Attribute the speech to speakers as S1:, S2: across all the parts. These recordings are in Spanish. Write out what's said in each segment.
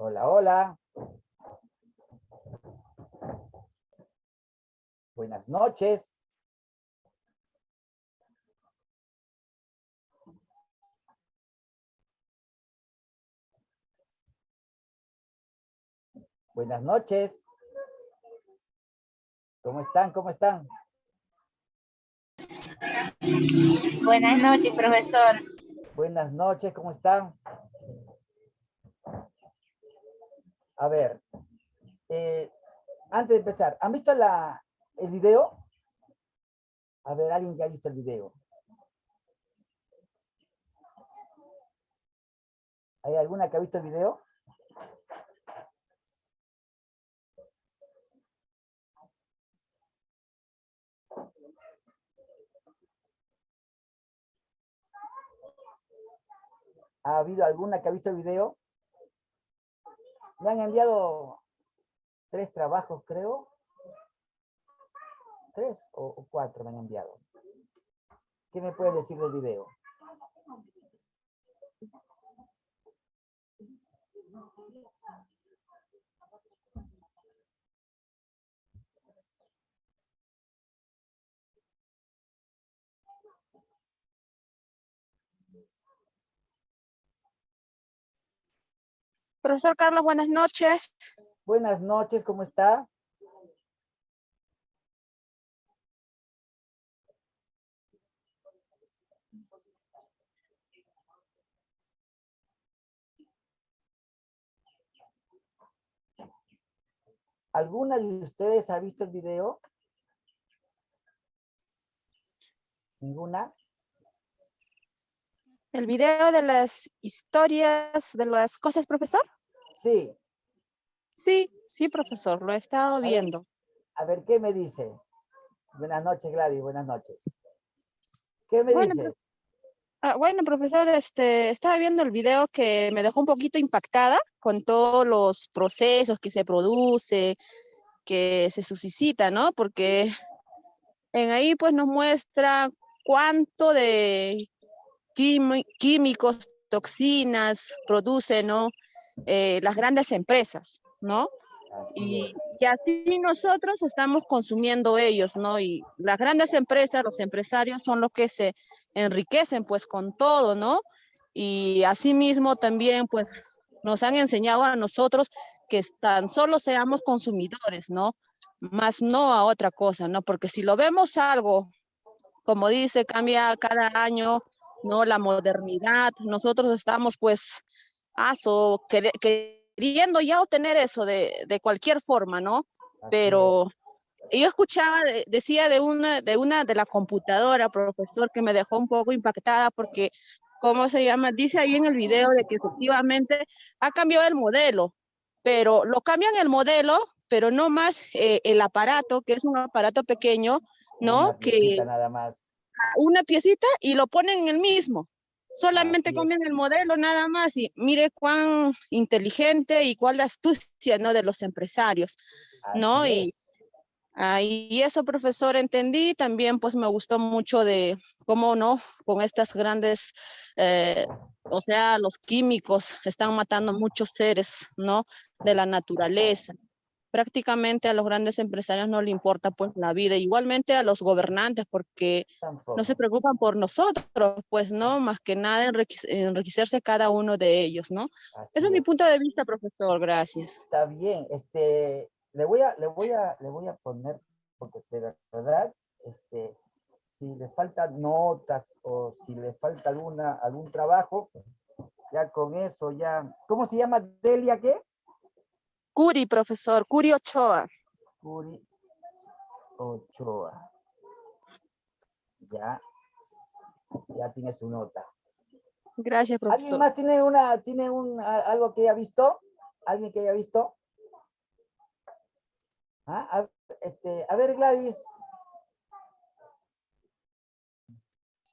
S1: Hola, hola. Buenas noches. Buenas noches. ¿Cómo están? ¿Cómo están?
S2: Buenas noches, profesor.
S1: Buenas noches, ¿cómo están? A ver, antes de empezar, ¿han visto el video? A ver, ¿alguien que ha visto el video? ¿Hay alguna que ha visto el video? ¿Ha habido alguna que ha visto el video? Me han enviado 3 trabajos, creo. 3 o 4 me han enviado. ¿Qué me puede decir del video?
S2: Profesor Carlos, buenas noches.
S1: Buenas noches, ¿cómo está? ¿Alguna de ustedes ha visto el video? ¿Ninguna?
S2: ¿El video de las historias de las cosas, profesor?
S1: Sí.
S2: Sí, profesor, lo he estado viendo.
S1: A ver, ¿qué me dice? Buenas noches, Gladys, buenas noches. ¿Qué me dices?
S2: Bueno, profesor, estaba viendo el video que me dejó un poquito impactada con todos los procesos que se produce, que se suscita, ¿no? Porque en ahí pues nos muestra cuánto de químicos, toxinas producen, ¿no? Las grandes empresas, ¿no?
S1: Así es.
S2: Y así nosotros estamos consumiendo ellos, ¿no? Y las grandes empresas, los empresarios son los que se enriquecen pues con todo, ¿no? Y asimismo también pues nos han enseñado a nosotros que tan solo seamos consumidores, ¿no? Más no a otra cosa, ¿no? Porque si lo vemos algo, como dice, cambia cada año, ¿no? La modernidad, nosotros estamos pues queriendo ya obtener eso de cualquier forma, ¿no?
S1: Así
S2: Pero
S1: es.
S2: yo escuchaba, decía de la computadora, profesor, que me dejó un poco impactada porque, ¿cómo se llama? Dice ahí en el video de que efectivamente ha cambiado el modelo, pero lo cambian el modelo, pero no más el aparato, que es un aparato pequeño, ¿no?
S1: Una piecita
S2: Que
S1: nada más.
S2: una piecita y lo ponen en el mismo. Solamente
S1: Así es.
S2: cambian el modelo nada más y mire cuán inteligente y cuán la astucia, ¿no? De los empresarios, ¿no?
S1: Así
S2: Y
S1: es.
S2: ahí eso, profesor, entendí. También pues me gustó mucho de cómo, ¿no? Con estas grandes, o sea, los químicos están matando muchos seres, ¿no? De la naturaleza. Prácticamente a los grandes empresarios no le importa pues la vida, igualmente a los gobernantes porque no se
S1: Tampoco.
S2: preocupan por nosotros, pues no, más que nada enriquecerse cada uno de ellos, ¿no? Ese es
S1: Así
S2: mi
S1: es.
S2: punto de vista, profesor, gracias.
S1: Está bien. Le voy a poner, porque de verdad, si le faltan notas o si le falta algún trabajo, ya con eso ya. ¿Cómo se llama? Delia, ¿qué?
S2: Curi, profesor, Curi Ochoa.
S1: Curi Ochoa. Ya tiene su nota.
S2: Gracias,
S1: ¿Alguien
S2: profesor.
S1: más tiene algo que haya visto? ¿Alguien que haya visto? ¿Ah? A ver, Gladys.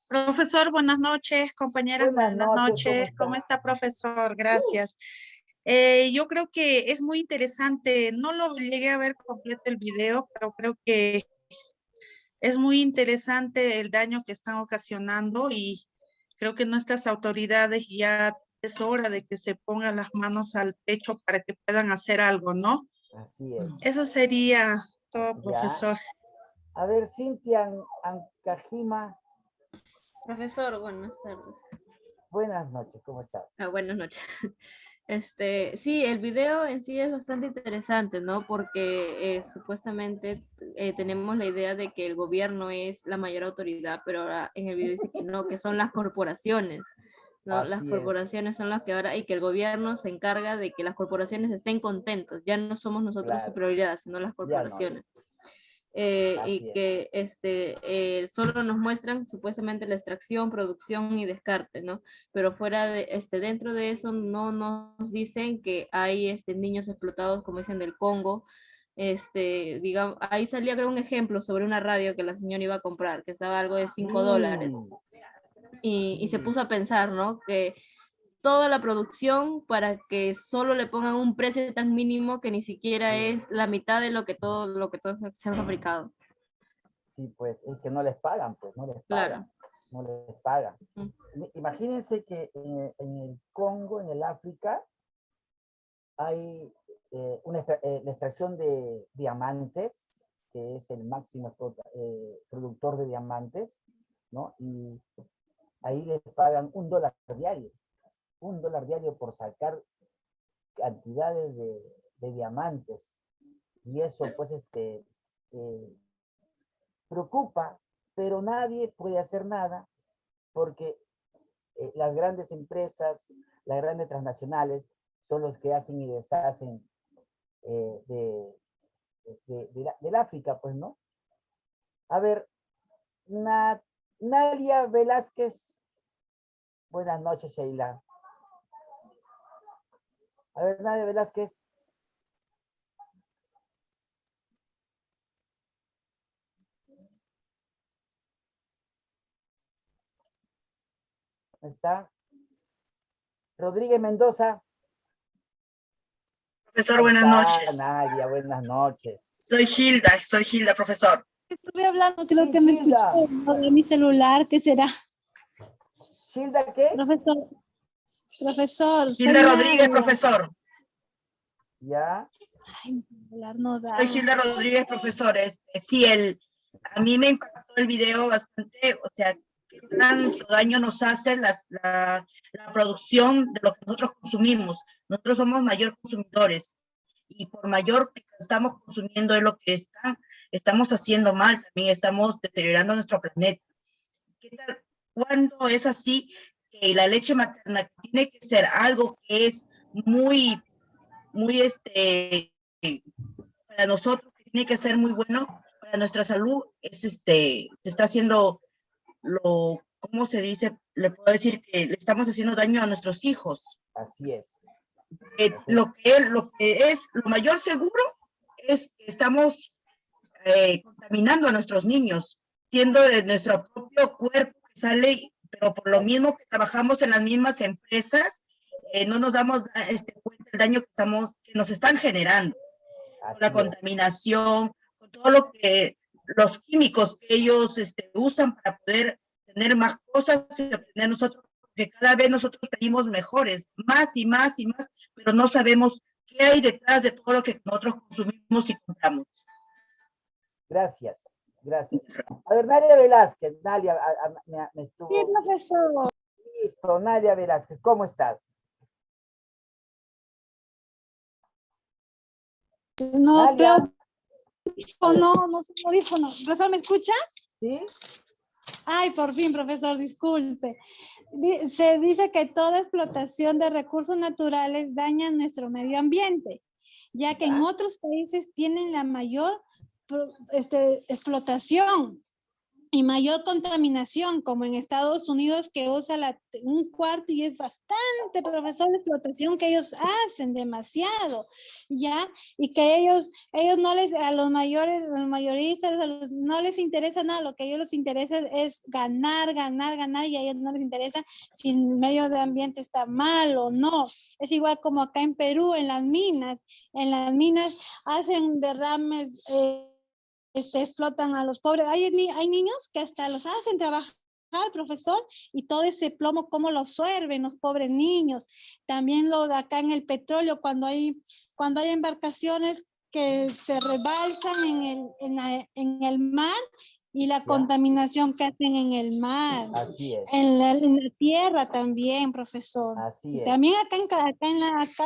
S3: Profesor, buenas noches, compañeras,
S1: Buenas
S3: buenas
S1: noches, ¿cómo
S3: noches. ¿Cómo
S1: está?
S3: está, profesor? Gracias. Yo creo que es muy interesante. No lo llegué a ver completo el video, pero creo que es muy interesante el daño que están ocasionando y creo que nuestras autoridades ya es hora de que se pongan las manos al pecho para que puedan hacer algo, ¿no?
S1: Así es.
S3: Eso sería todo,
S1: Ya.
S3: profesor.
S1: A ver, Cintia Ancajima,
S4: Profesor, buenas tardes.
S1: buenas noches, ¿cómo estás?
S4: Buenas noches. Sí, el video en sí es bastante interesante, ¿no? Porque supuestamente tenemos la idea de que el gobierno es la mayor autoridad, pero ahora en el video dice que no, que son las corporaciones, ¿no? Las
S1: Así es.
S4: corporaciones son las que ahora, y que el gobierno se encarga de que las corporaciones estén contentas. Ya no somos nosotros
S1: Claro.
S4: su prioridad, sino las
S1: Ya no.
S4: corporaciones.
S1: Así
S4: Y que solo nos muestran supuestamente la extracción, producción y descarte, ¿no? Pero fuera de, dentro de eso no nos dicen que hay niños explotados, como dicen, del Congo. Digamos, ahí salía creo un ejemplo sobre una radio que la señora iba a comprar, que estaba algo de $5. Y se
S1: Sí.
S4: puso a pensar, ¿no? Que toda la producción para que solo le pongan un precio tan mínimo que ni siquiera
S1: Sí.
S4: es la mitad de lo que todo se ha fabricado.
S1: Sí, pues es que no les pagan, pues no les
S4: Claro.
S1: pagan, no les pagan.
S4: Mm.
S1: Imagínense que en el Congo, en el África, hay la extracción de diamantes, que es el máximo productor de diamantes, ¿no? Y ahí les pagan $1 diario, $1 diario por sacar cantidades de diamantes. Y eso, pues, preocupa, pero nadie puede hacer nada porque las grandes empresas, las grandes transnacionales, son los que hacen y deshacen del África, pues, ¿no? A ver, Nadia Velázquez. Buenas noches, Sheila. A ver, Nadia Velázquez. ¿Está? Rodríguez Mendoza.
S5: Profesor, buenas noches.
S1: Nadia, buenas noches.
S5: Soy Gilda, profesor.
S6: Estuve hablando, creo
S1: Sí,
S6: que me
S1: Gilda.
S6: escuchó, ¿no? De mi celular, ¿qué será?
S1: ¿Gilda qué?
S6: Profesor,
S5: Gilda
S6: soy
S5: Rodríguez,
S6: Nadia.
S5: profesor.
S1: Ya.
S6: Ay, mi celular no da.
S5: Soy Gilda Rodríguez, profesor. Sí, a mí me impactó el video bastante, o sea, qué tanto daño nos hace la producción de lo que nosotros consumimos. Nosotros somos mayor consumidores y por mayor que estamos consumiendo es lo que estamos haciendo mal, también estamos deteriorando nuestro planeta. ¿Qué tal? ¿Cuándo es así que la leche materna tiene que ser algo que es muy para nosotros, que tiene que ser muy bueno para nuestra salud, se está haciendo ¿cómo se dice? Le puedo decir que le estamos haciendo daño a nuestros hijos.
S1: Así es.
S5: Lo que es lo mayor seguro es que estamos contaminando a nuestros niños, siendo de nuestro propio cuerpo que sale, pero por lo mismo que trabajamos en las mismas empresas, no nos damos cuenta del daño que nos están generando. Con la contaminación, con todo los químicos que ellos usan para poder tener más cosas y obtener nosotros, porque cada vez nosotros pedimos mejores, más y más y más, pero no sabemos qué hay detrás de todo lo que nosotros consumimos y compramos.
S1: Gracias, gracias. A ver, Nadia Velázquez, Nadia, me estuvo...
S6: Sí, profesor.
S1: Listo, Nadia Velázquez, ¿cómo estás?
S6: No,
S1: Nadia.
S6: creo. No soy audífono. Profesor, ¿me escucha?
S1: ¿Sí?
S6: Ay, por fin, profesor, disculpe. Se dice que toda explotación de recursos naturales daña nuestro medio ambiente, ya que en otros países tienen la mayor explotación y mayor contaminación, como en Estados Unidos, que usa un cuarto y es bastante, profesor, la explotación que ellos hacen, demasiado, ¿ya? Y que ellos no a los mayores, los mayoristas, no les interesa nada, lo que a ellos les interesa es ganar, y a ellos no les interesa si el medio ambiente está mal o no. Es igual como acá en Perú, en las minas hacen derrames, explotan a los pobres. Hay niños que hasta los hacen trabajar profesor, y todo ese plomo, cómo lo absorben los pobres niños. También lo de acá en el petróleo, cuando hay embarcaciones que se rebalsan en el mar, y la contaminación que hacen en el mar.
S1: Así es.
S6: En la tierra también, profesor.
S1: Así
S6: Y
S1: es.
S6: también acá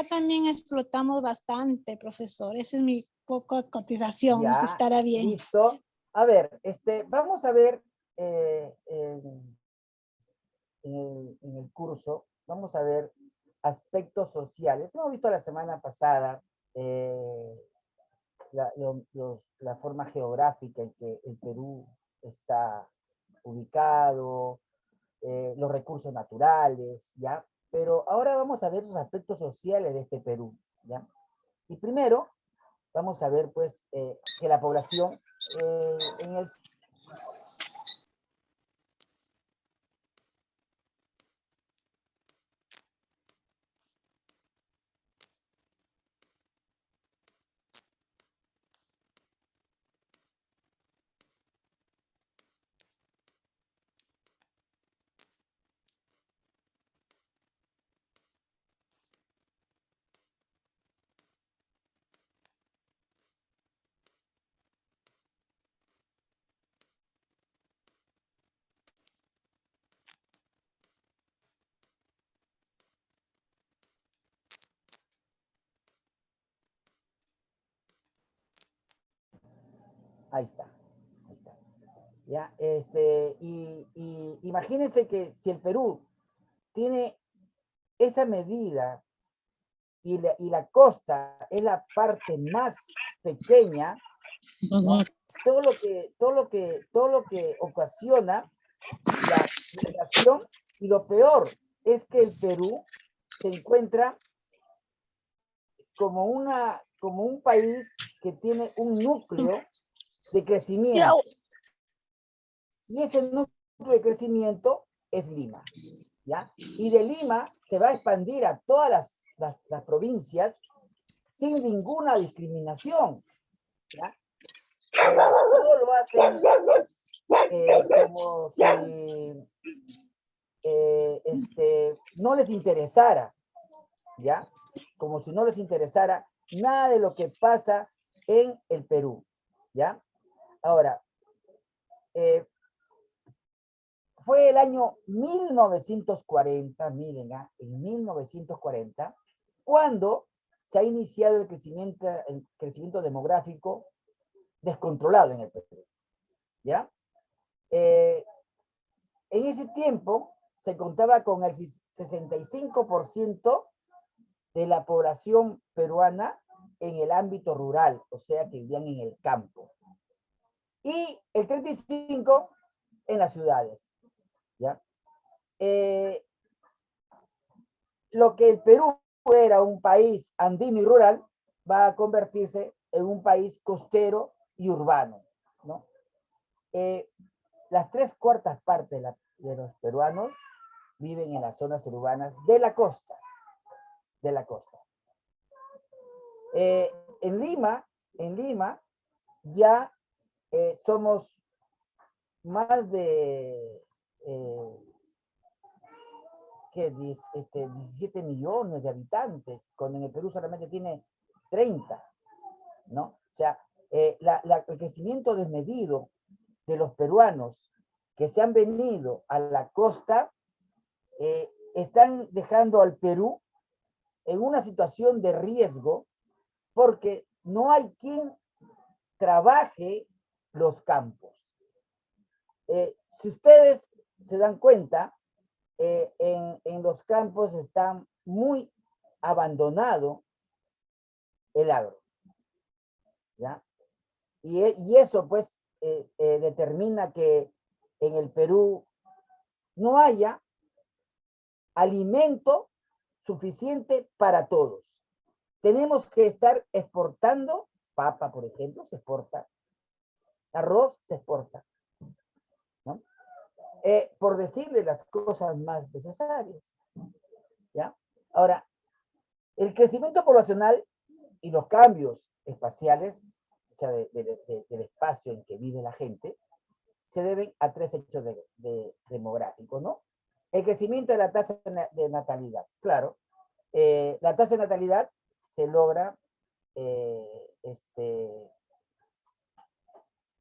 S6: también explotamos bastante, profesor. Esa es mi poco de cotización, no sé si estará bien.
S1: Listo. A ver, vamos a ver en el curso, vamos a ver aspectos sociales. Hemos visto la semana pasada la forma geográfica en que el Perú está ubicado, los recursos naturales, ¿ya? Pero ahora vamos a ver los aspectos sociales de este Perú, ¿ya? Y primero, vamos a ver, pues, que la población en el... Ahí está, ahí está. ¿Ya? Y imagínense que si el Perú tiene esa medida y la costa es la parte más pequeña, ¿no? Todo lo que ocasiona la migración, y lo peor es que el Perú se encuentra como un país que tiene un núcleo de crecimiento. Y ese núcleo de crecimiento es Lima, ¿ya? Y de Lima se va a expandir a todas las provincias sin ninguna discriminación, ¿ya? Todo lo hacen como si no les interesara, ¿ya? Como si no les interesara nada de lo que pasa en el Perú, ¿ya? Ahora, fue el año 1940, miren, en 1940, cuando se ha iniciado el crecimiento demográfico descontrolado en el Perú, ¿ya? En ese tiempo se contaba con el 65% de la población peruana en el ámbito rural, o sea, que vivían en el campo. Y el 35% en las ciudades, ¿ya? Lo que el Perú era un país andino y rural, va a convertirse en un país costero y urbano, ¿no? Las 3/4 partes de los peruanos viven en las zonas urbanas de la costa, de la costa. En Lima ya somos más de 17 millones de habitantes, cuando en el Perú solamente tiene 30, ¿no? O sea, el crecimiento desmedido de los peruanos que se han venido a la costa están dejando al Perú en una situación de riesgo, porque no hay quien trabaje los campos. Si ustedes se dan cuenta, en los campos está muy abandonado el agro, ¿ya? Y eso pues determina que en el Perú no haya alimento suficiente para todos. Tenemos que estar exportando, papa por ejemplo, se exporta, arroz se exporta, ¿no? Por decirle las cosas más necesarias, ¿ya? Ahora, el crecimiento poblacional y los cambios espaciales, o sea, del espacio en que vive la gente, se deben a 3 hechos demográficos, ¿no? El crecimiento de la tasa de natalidad. Claro, la tasa de natalidad se logra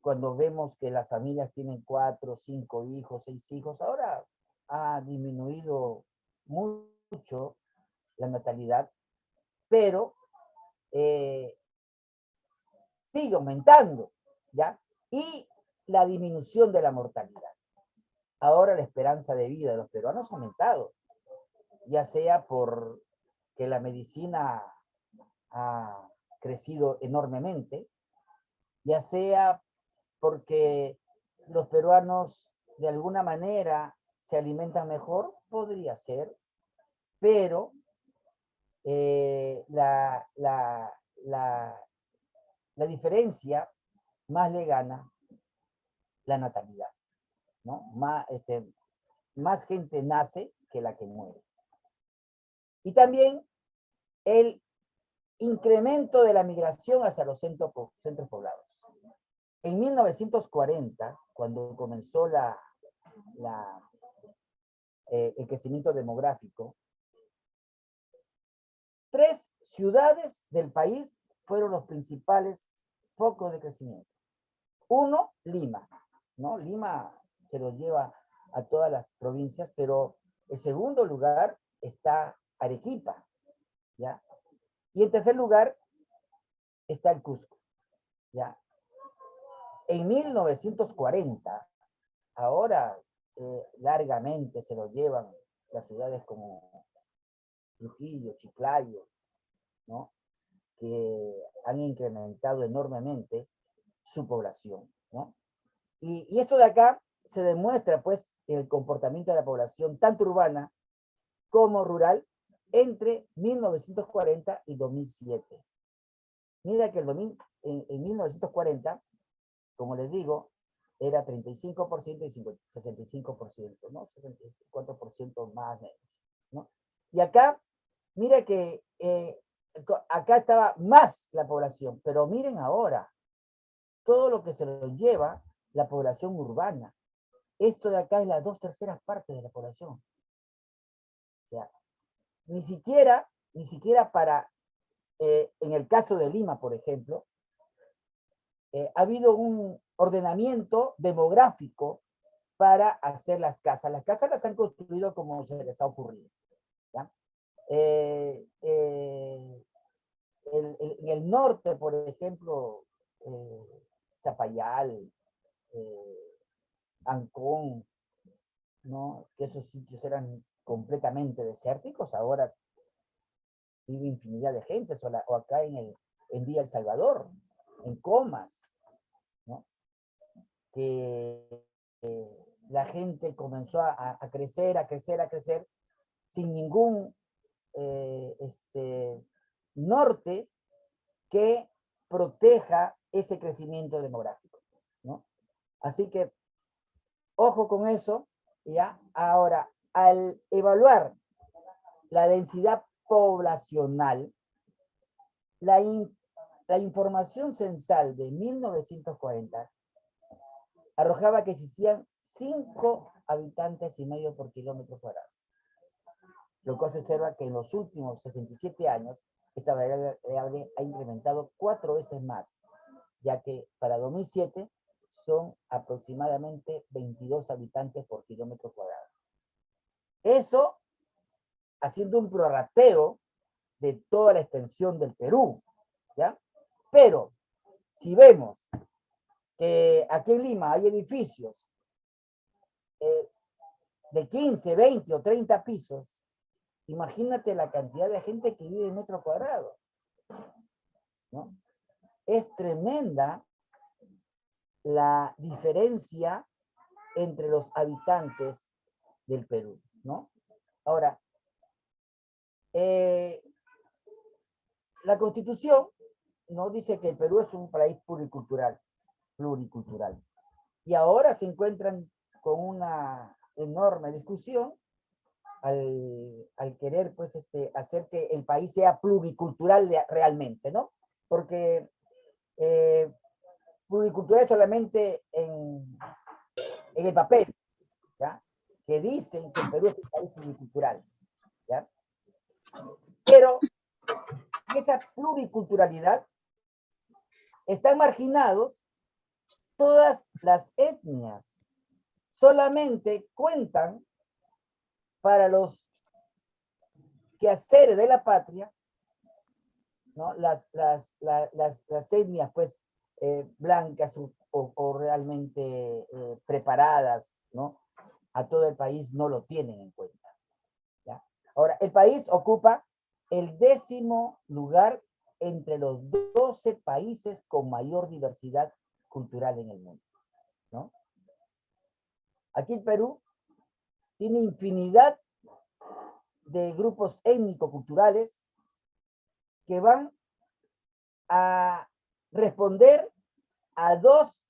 S1: cuando vemos que las familias tienen 4, 5 hijos, 6 hijos. Ahora ha disminuido mucho la natalidad, pero sigue aumentando, ¿ya? Y la disminución de la mortalidad. Ahora la esperanza de vida de los peruanos ha aumentado, ya sea por que la medicina ha crecido enormemente, ya sea porque los peruanos de alguna manera se alimentan mejor, podría ser, pero la diferencia más le gana la natalidad, ¿no? Más gente nace que la que muere. Y también el incremento de la migración hacia los centros poblados. En 1940, cuando comenzó el crecimiento demográfico, 3 ciudades del país fueron los principales focos de crecimiento. 1, Lima, ¿no? Lima se lo lleva a todas las provincias, pero en segundo lugar está Arequipa, ¿ya? Y en tercer lugar está el Cusco, ¿ya? En 1940, ahora largamente se lo llevan las ciudades como Trujillo, Chiclayo, ¿no? Que han incrementado enormemente su población, ¿no? Y esto de acá se demuestra, pues, en el comportamiento de la población, tanto urbana como rural, entre 1940 y 2007. Mira que en 1940, como les digo, era 35% y 65%, ¿no? 64% más o menos, ¿no? Y acá, mira que acá estaba más la población, pero miren ahora, todo lo que se lo lleva la población urbana. Esto de acá es las 2/3 partes de la población. O sea, ni siquiera para, en el caso de Lima, por ejemplo, ha habido un ordenamiento demográfico para hacer las casas. Las casas las han construido como se les ha ocurrido, ¿ya? En el norte, por ejemplo, Zapayal, Ancón, ¿no? Que esos sitios eran completamente desérticos, ahora vive infinidad de gente, o acá en Villa El Salvador, en Comas, ¿no? Que la gente comenzó a crecer, sin ningún norte que proteja ese crecimiento demográfico, ¿no? Así que, ojo con eso, ¿ya? Ahora, al evaluar la densidad poblacional, la información censal de 1940 arrojaba que existían 5 habitantes y medio por kilómetro cuadrado. Lo que se observa que en los últimos 67 años, esta variable ha incrementado 4 veces más, ya que para 2007 son aproximadamente 22 habitantes por kilómetro cuadrado. Eso haciendo un prorrateo de toda la extensión del Perú, ¿ya? Pero si vemos que aquí en Lima hay edificios de 15, 20 o 30 pisos, imagínate la cantidad de gente que vive en metro cuadrado, ¿no? Es tremenda la diferencia entre los habitantes del Perú, ¿no? Ahora, la Constitución nos dice que el Perú es un país pluricultural, y ahora se encuentran con una enorme discusión al querer, pues, hacer que el país sea pluricultural realmente, ¿no? Porque pluricultural solamente en en el papel, ¿ya? Que dicen que el Perú es un país pluricultural, ¿ya? Pero esa pluriculturalidad están marginados todas las etnias. Solamente cuentan para los quehaceres de la patria, ¿no? Las etnias, pues, blancas o realmente preparadas, ¿no? A todo el país no lo tienen en cuenta, ¿ya? Ahora, el país ocupa el 10º lugar entre los 12 países con mayor diversidad cultural en el mundo, ¿no? Aquí el Perú tiene infinidad de grupos étnico-culturales que van a responder a 2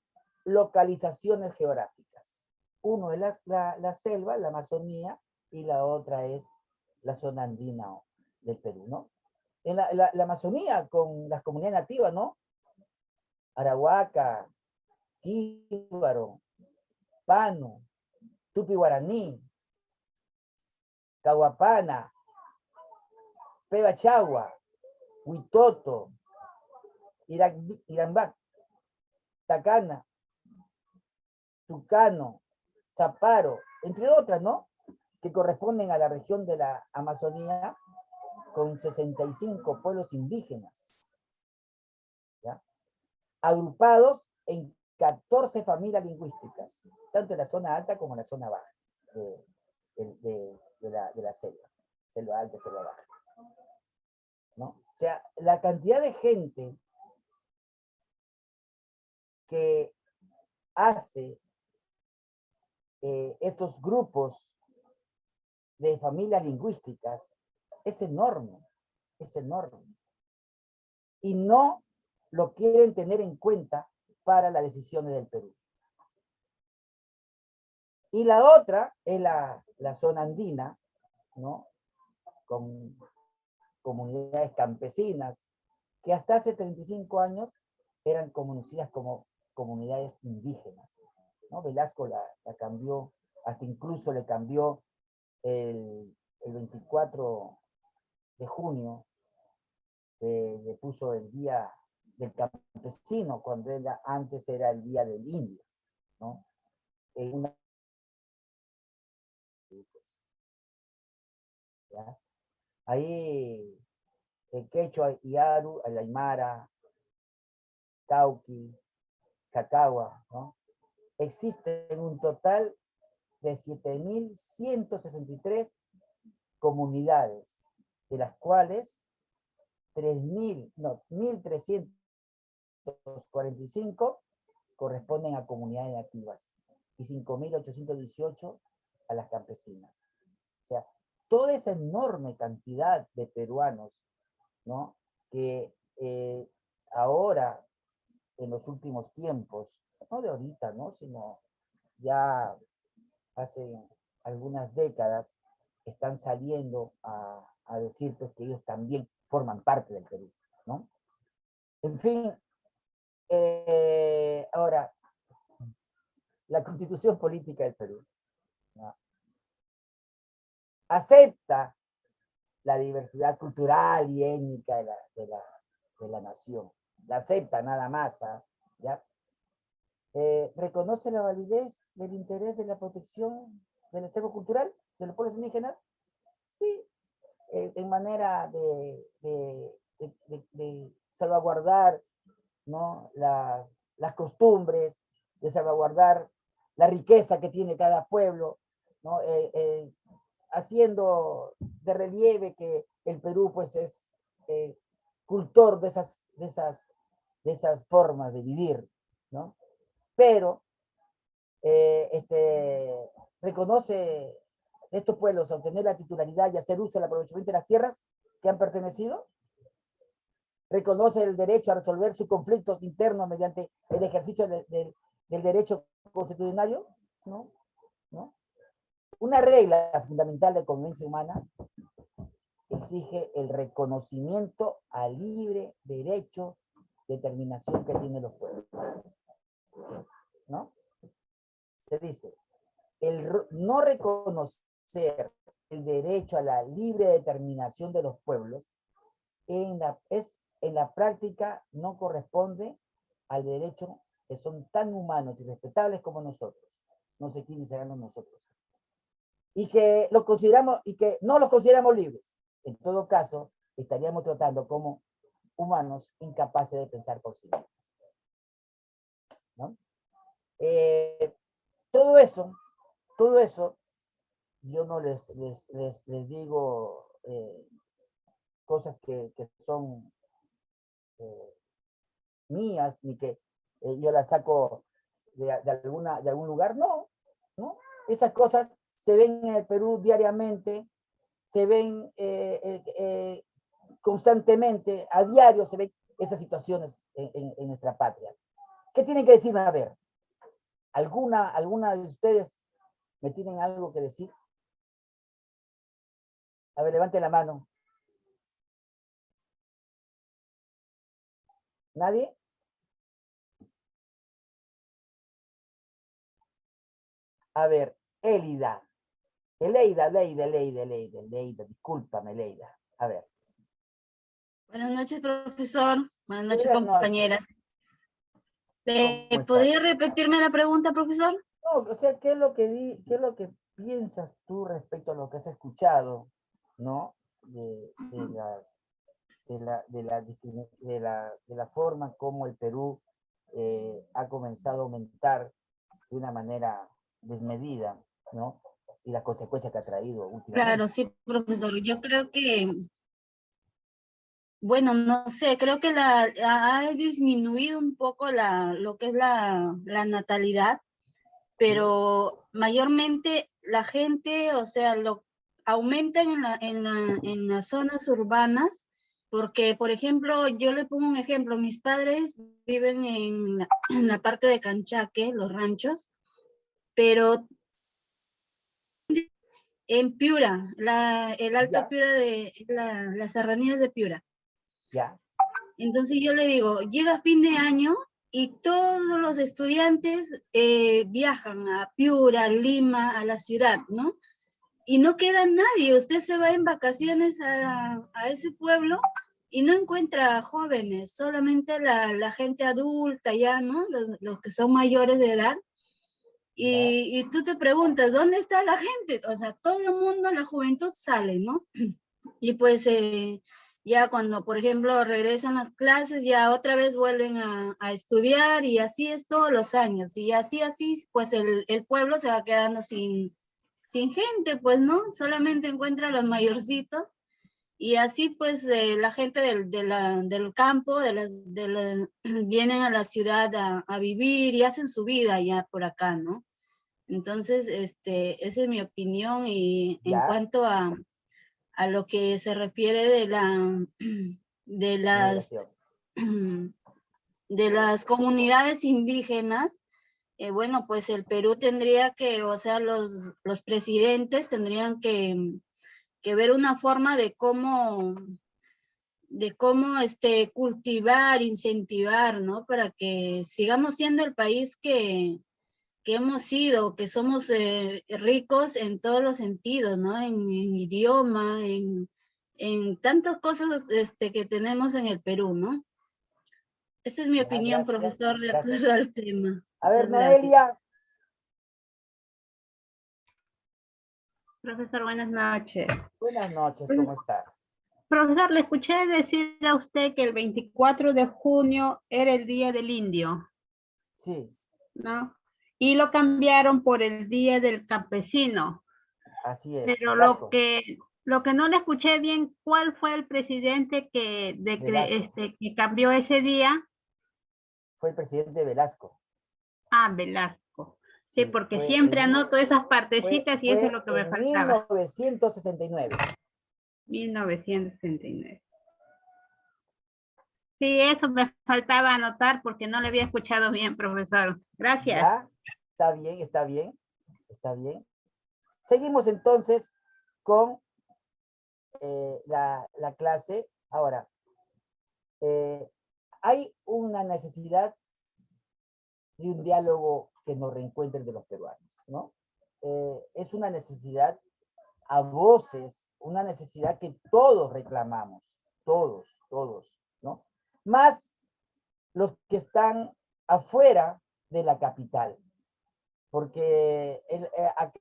S1: localizaciones geográficas. Uno es la selva, la Amazonía, y la otra es la zona andina del Perú, ¿no? En la Amazonía, con las comunidades nativas, ¿no? Arahuaca, Jíbaro, Pano, Tupi-Guaraní, Cahuapana, Pebachagua, Huitoto, Irambac, Tacana, Tucano, Zaparo, entre otras, ¿no? Que corresponden a la región de la Amazonía, con 65 pueblos indígenas, ¿ya? Agrupados en 14 familias lingüísticas, tanto en la zona alta como en la zona baja de la selva alta y selva baja, ¿no? O sea, la cantidad de gente que hace estos grupos de familias lingüísticas es enorme, es enorme. Y no lo quieren tener en cuenta para las decisiones del Perú. Y la otra es la zona andina, ¿no? Con comunidades campesinas, que hasta hace 35 años eran conocidas como comunidades indígenas, ¿no? Velasco la cambió, hasta incluso le cambió el 24 de junio, le puso el Día del Campesino, cuando antes era el Día del Indio, ¿no? ¿Ya? Ahí el quechua, Iaru, el aymara, cauqui, cacagua, ¿no? Existen un total de 7.163 comunidades, de las cuales 1.345 corresponden a comunidades nativas y 5.818 a las campesinas. O sea, toda esa enorme cantidad de peruanos, ¿no? Que ahora, en los últimos tiempos, no de ahorita, ¿no? Sino ya hace algunas décadas, están saliendo a decir, pues, que ellos también forman parte del Perú, ¿no? En fin, ahora, la Constitución Política del Perú, ¿no? Acepta la diversidad cultural y étnica de la nación. La acepta nada más, ¿ya? ¿Reconoce la validez del interés de la protección del acervo cultural de los pueblos indígenas? Sí, en manera de salvaguardar, ¿no? Las costumbres, de salvaguardar la riqueza que tiene cada pueblo, ¿no? Haciendo de relieve que el Perú, pues, es cultor de esas formas de vivir, ¿no? Pero reconoce estos pueblos a obtener la titularidad y hacer uso del aprovechamiento de las tierras que han pertenecido, reconoce el derecho a resolver sus conflictos internos mediante el ejercicio del derecho constitucional, ¿no? ¿No? Una regla fundamental de convivencia humana exige el reconocimiento al libre derecho de determinación que tienen los pueblos, ¿no? O se dice, no reconocer el derecho a la libre determinación de los pueblos en la práctica no corresponde al derecho que son tan humanos y respetables como nosotros. No sé quiénes serán nosotros. Y que los consideramos, y que no los consideramos libres. En todo caso, estaríamos tratando como humanos incapaces de pensar por sí mismos, ¿no? Todo eso, yo no les digo cosas que son mías, ni que yo las saco de algún lugar, no. Esas cosas se ven en el Perú diariamente, se ven constantemente, a diario se ven esas situaciones en nuestra patria. ¿Qué tienen que decirme? A ver, ¿alguna de ustedes me tienen algo que decir? A ver, levante la mano. ¿Nadie? A ver, Elida. Leida, discúlpame, Leida. A ver.
S7: Buenas noches, profesor. Buenas noches,
S1: Buenas noches.
S7: compañeras.
S1: ¿Cómo estás?
S7: ¿Podría repetirme la pregunta, profesor?
S1: No, o sea, ¿qué es lo que piensas tú respecto a lo que has escuchado, ¿no? De la forma como el Perú ha comenzado a aumentar de una manera desmedida, ¿no? Y las consecuencias que ha traído últimamente.
S7: Claro, sí, profesor. Yo creo que, bueno, no sé, creo que ha disminuido un poco lo que es la natalidad, pero mayormente la gente, o sea, aumenta en las zonas urbanas, porque, por ejemplo, yo le pongo un ejemplo, mis padres viven en la parte de Canchaque, los ranchos, pero en Piura, el Alto
S1: Ya.
S7: Piura de las serranías de Piura.
S1: Ya.
S7: Entonces yo le digo, llega fin de año y todos los estudiantes viajan a Piura, Lima, a la ciudad, ¿no? Y no queda nadie, usted se va en vacaciones a ese pueblo y no encuentra jóvenes, solamente la gente adulta ya, ¿no? Los que son mayores de edad. Y tú te preguntas, ¿dónde está la gente? O sea, todo el mundo, la juventud sale, ¿no? Y pues ya cuando, por ejemplo, regresan las clases, ya otra vez vuelven a estudiar y así es todos los años. Y así, pues el pueblo se va quedando sin gente, pues, ¿no? Solamente encuentra a los mayorcitos. Y así, pues, la gente del campo, vienen a la ciudad a vivir y hacen su vida ya por acá, ¿no? Entonces, esa es mi opinión y en cuanto a lo que se refiere de las comunidades indígenas, bueno, pues el Perú tendría que, o sea, los presidentes tendrían que ver una forma de cómo cultivar, incentivar, ¿no? Para que sigamos siendo el país que hemos sido, que somos ricos en todos los sentidos, ¿no? En idioma, en tantas cosas que tenemos en el Perú, ¿no? Esa es mi opinión,
S1: Gracias,
S7: profesor, de
S1: gracias.
S7: acuerdo al tema.
S1: A ver,
S7: Muchas gracias.
S1: Noelia.
S8: Profesor, buenas noches.
S1: Buenas noches, ¿cómo está?
S8: Profesor, le escuché decir a usted que el 24 de junio era el Día del Indio.
S1: Sí.
S8: ¿No? Y lo cambiaron por el Día del Campesino.
S1: Así es.
S8: Pero lo que no le escuché bien, ¿cuál fue el presidente que cambió ese día?
S1: Fue el presidente Velasco.
S8: Ah, Velasco. Sí, porque siempre anoto esas partecitas y eso es lo que me faltaba.
S1: 1969.
S8: 1969. Sí, eso me faltaba anotar porque no le había escuchado bien, profesor. Gracias.
S1: Ya, está bien. Seguimos entonces con la clase. Ahora, hay una necesidad de un diálogo que nos reencuentren de los peruanos, ¿no? Es una necesidad a voces, una necesidad que todos reclamamos, todos, ¿no? Más los que están afuera de la capital, porque acá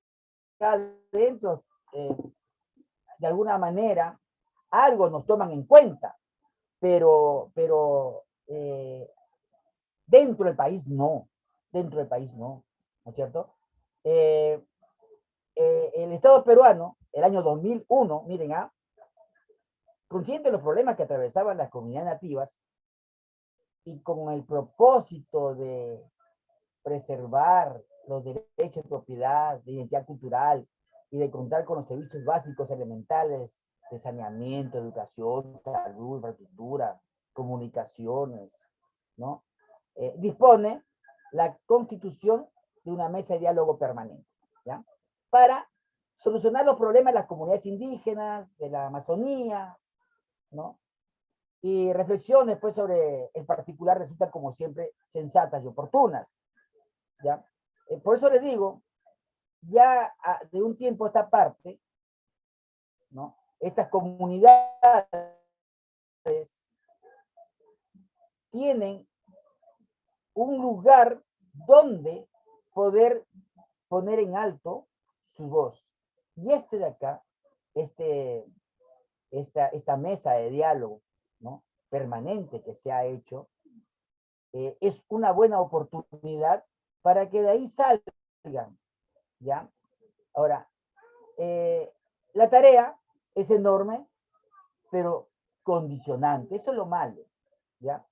S1: adentro, de alguna manera, algo nos toman en cuenta, pero dentro del país no, ¿no es cierto? El Estado peruano, el año 2001, miren, consciente de los problemas que atravesaban las comunidades nativas y con el propósito de preservar los derechos de propiedad, de identidad cultural y de contar con los servicios básicos elementales de saneamiento, educación, salud, infraestructura, comunicaciones, ¿no? Dispone la constitución de una mesa de diálogo permanente, ¿ya? Para solucionar los problemas de las comunidades indígenas, de la Amazonía, ¿no? Y reflexiones pues sobre el particular resultan como siempre sensatas y oportunas, ¿ya? Por eso les digo, ya de un tiempo a esta parte, ¿no? Estas comunidades tienen un lugar donde poder poner en alto su voz. Y de acá, esta mesa de diálogo, ¿no? Permanente que se ha hecho, es una buena oportunidad para que de ahí salgan, ¿ya? Ahora, la tarea es enorme, pero condicionante, eso es lo malo, ¿ya?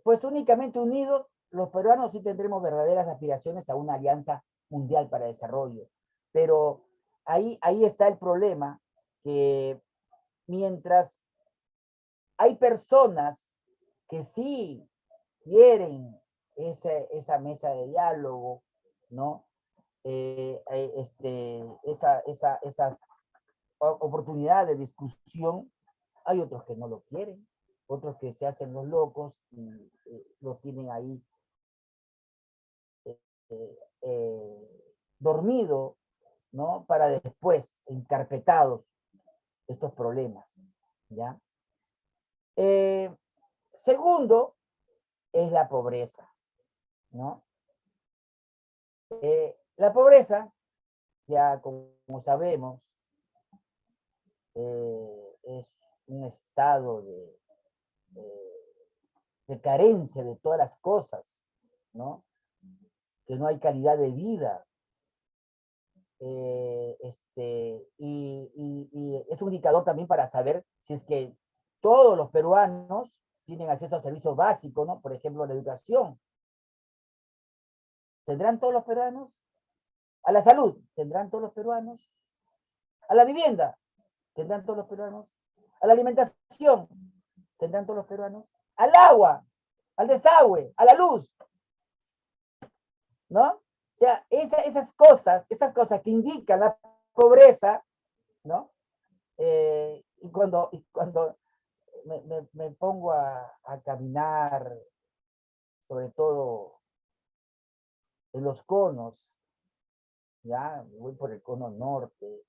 S1: Pues únicamente unidos, los peruanos sí tendremos verdaderas aspiraciones a una alianza mundial para el desarrollo, pero ahí está el problema, que mientras hay personas que sí quieren esa mesa de diálogo, ¿no? Esa oportunidad de discusión, hay otros que no lo quieren, otros que se hacen los locos y los tienen ahí dormido, ¿no? Para después, encarpetados, estos problemas, ¿ya? Segundo, es la pobreza, ¿no? La pobreza, ya como sabemos, es un estado de carencia de todas las cosas, ¿no? Que no hay calidad de vida. Y es un indicador también para saber si es que todos los peruanos tienen acceso a servicios básicos, ¿no? Por ejemplo, la educación. ¿Tendrán todos los peruanos? A la salud, ¿tendrán todos los peruanos? A la vivienda, ¿tendrán todos los peruanos? A la alimentación, ¿tendrán todos los peruanos? Al agua, al desagüe, a la luz, ¿no? O sea, esas cosas que indican la pobreza, ¿no? Y cuando me pongo a caminar, sobre todo en los conos, ya, voy por el cono norte,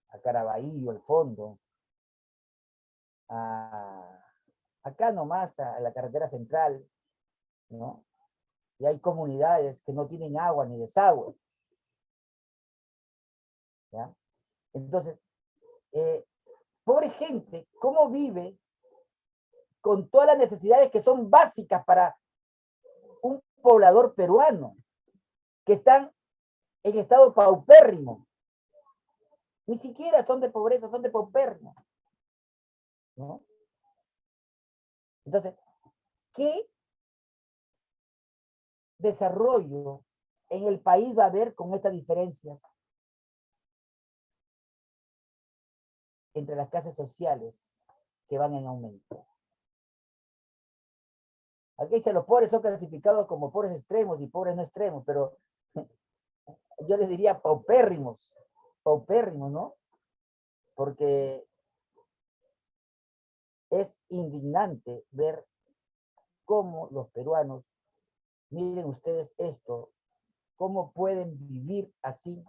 S1: a Caraballo, al fondo, acá nomás, a la carretera central, ¿no? Y hay comunidades que no tienen agua ni desagüe, ¿ya? Entonces, pobre gente, ¿cómo vive con todas las necesidades que son básicas para un poblador peruano, que están en estado paupérrimo? Ni siquiera son de pobreza, son de paupérrimo, ¿no? Entonces, ¿qué desarrollo en el país va a haber con estas diferencias entre las clases sociales que van en aumento? Aquí dice, los pobres son clasificados como pobres extremos y pobres no extremos, pero yo les diría paupérrimos, ¿no? Porque es indignante ver cómo los peruanos miren ustedes esto, ¿cómo pueden vivir así?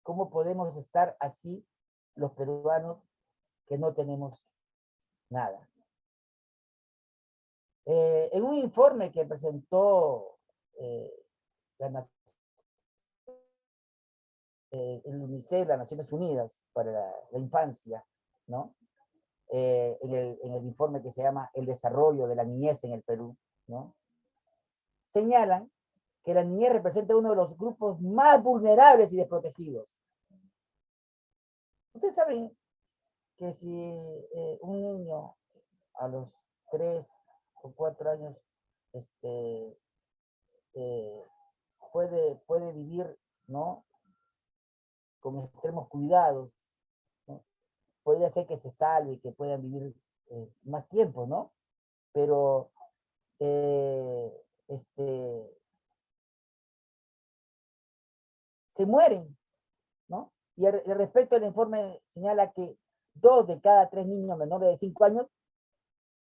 S1: ¿Cómo podemos estar así los peruanos que no tenemos nada? En un informe que presentó el UNICEF, las Naciones Unidas para la Infancia, ¿no? En el informe que se llama El desarrollo de la niñez en el Perú, ¿no? Señalan que la niñez representa uno de los grupos más vulnerables y desprotegidos. Ustedes saben que si un niño a los 3 o 4 años puede vivir, ¿no?, con extremos cuidados, ¿no? Podría ser que se salve y que puedan vivir más tiempo, ¿no? Pero se mueren, ¿no? Y al respecto, el informe señala que 2 de cada 3 niños menores de 5 años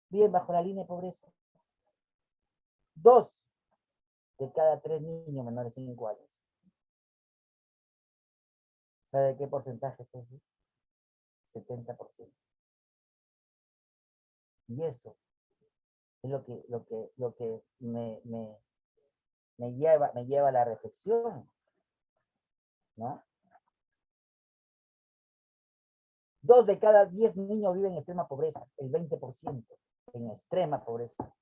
S1: viven bajo la línea de pobreza. 2 de cada 3 niños menores de 5 años. ¿Sabe qué porcentaje es ese? 70%. Y eso es lo que me lleva a la reflexión, ¿no? 2 de cada 10 niños viven en extrema pobreza, el 20% en extrema pobreza.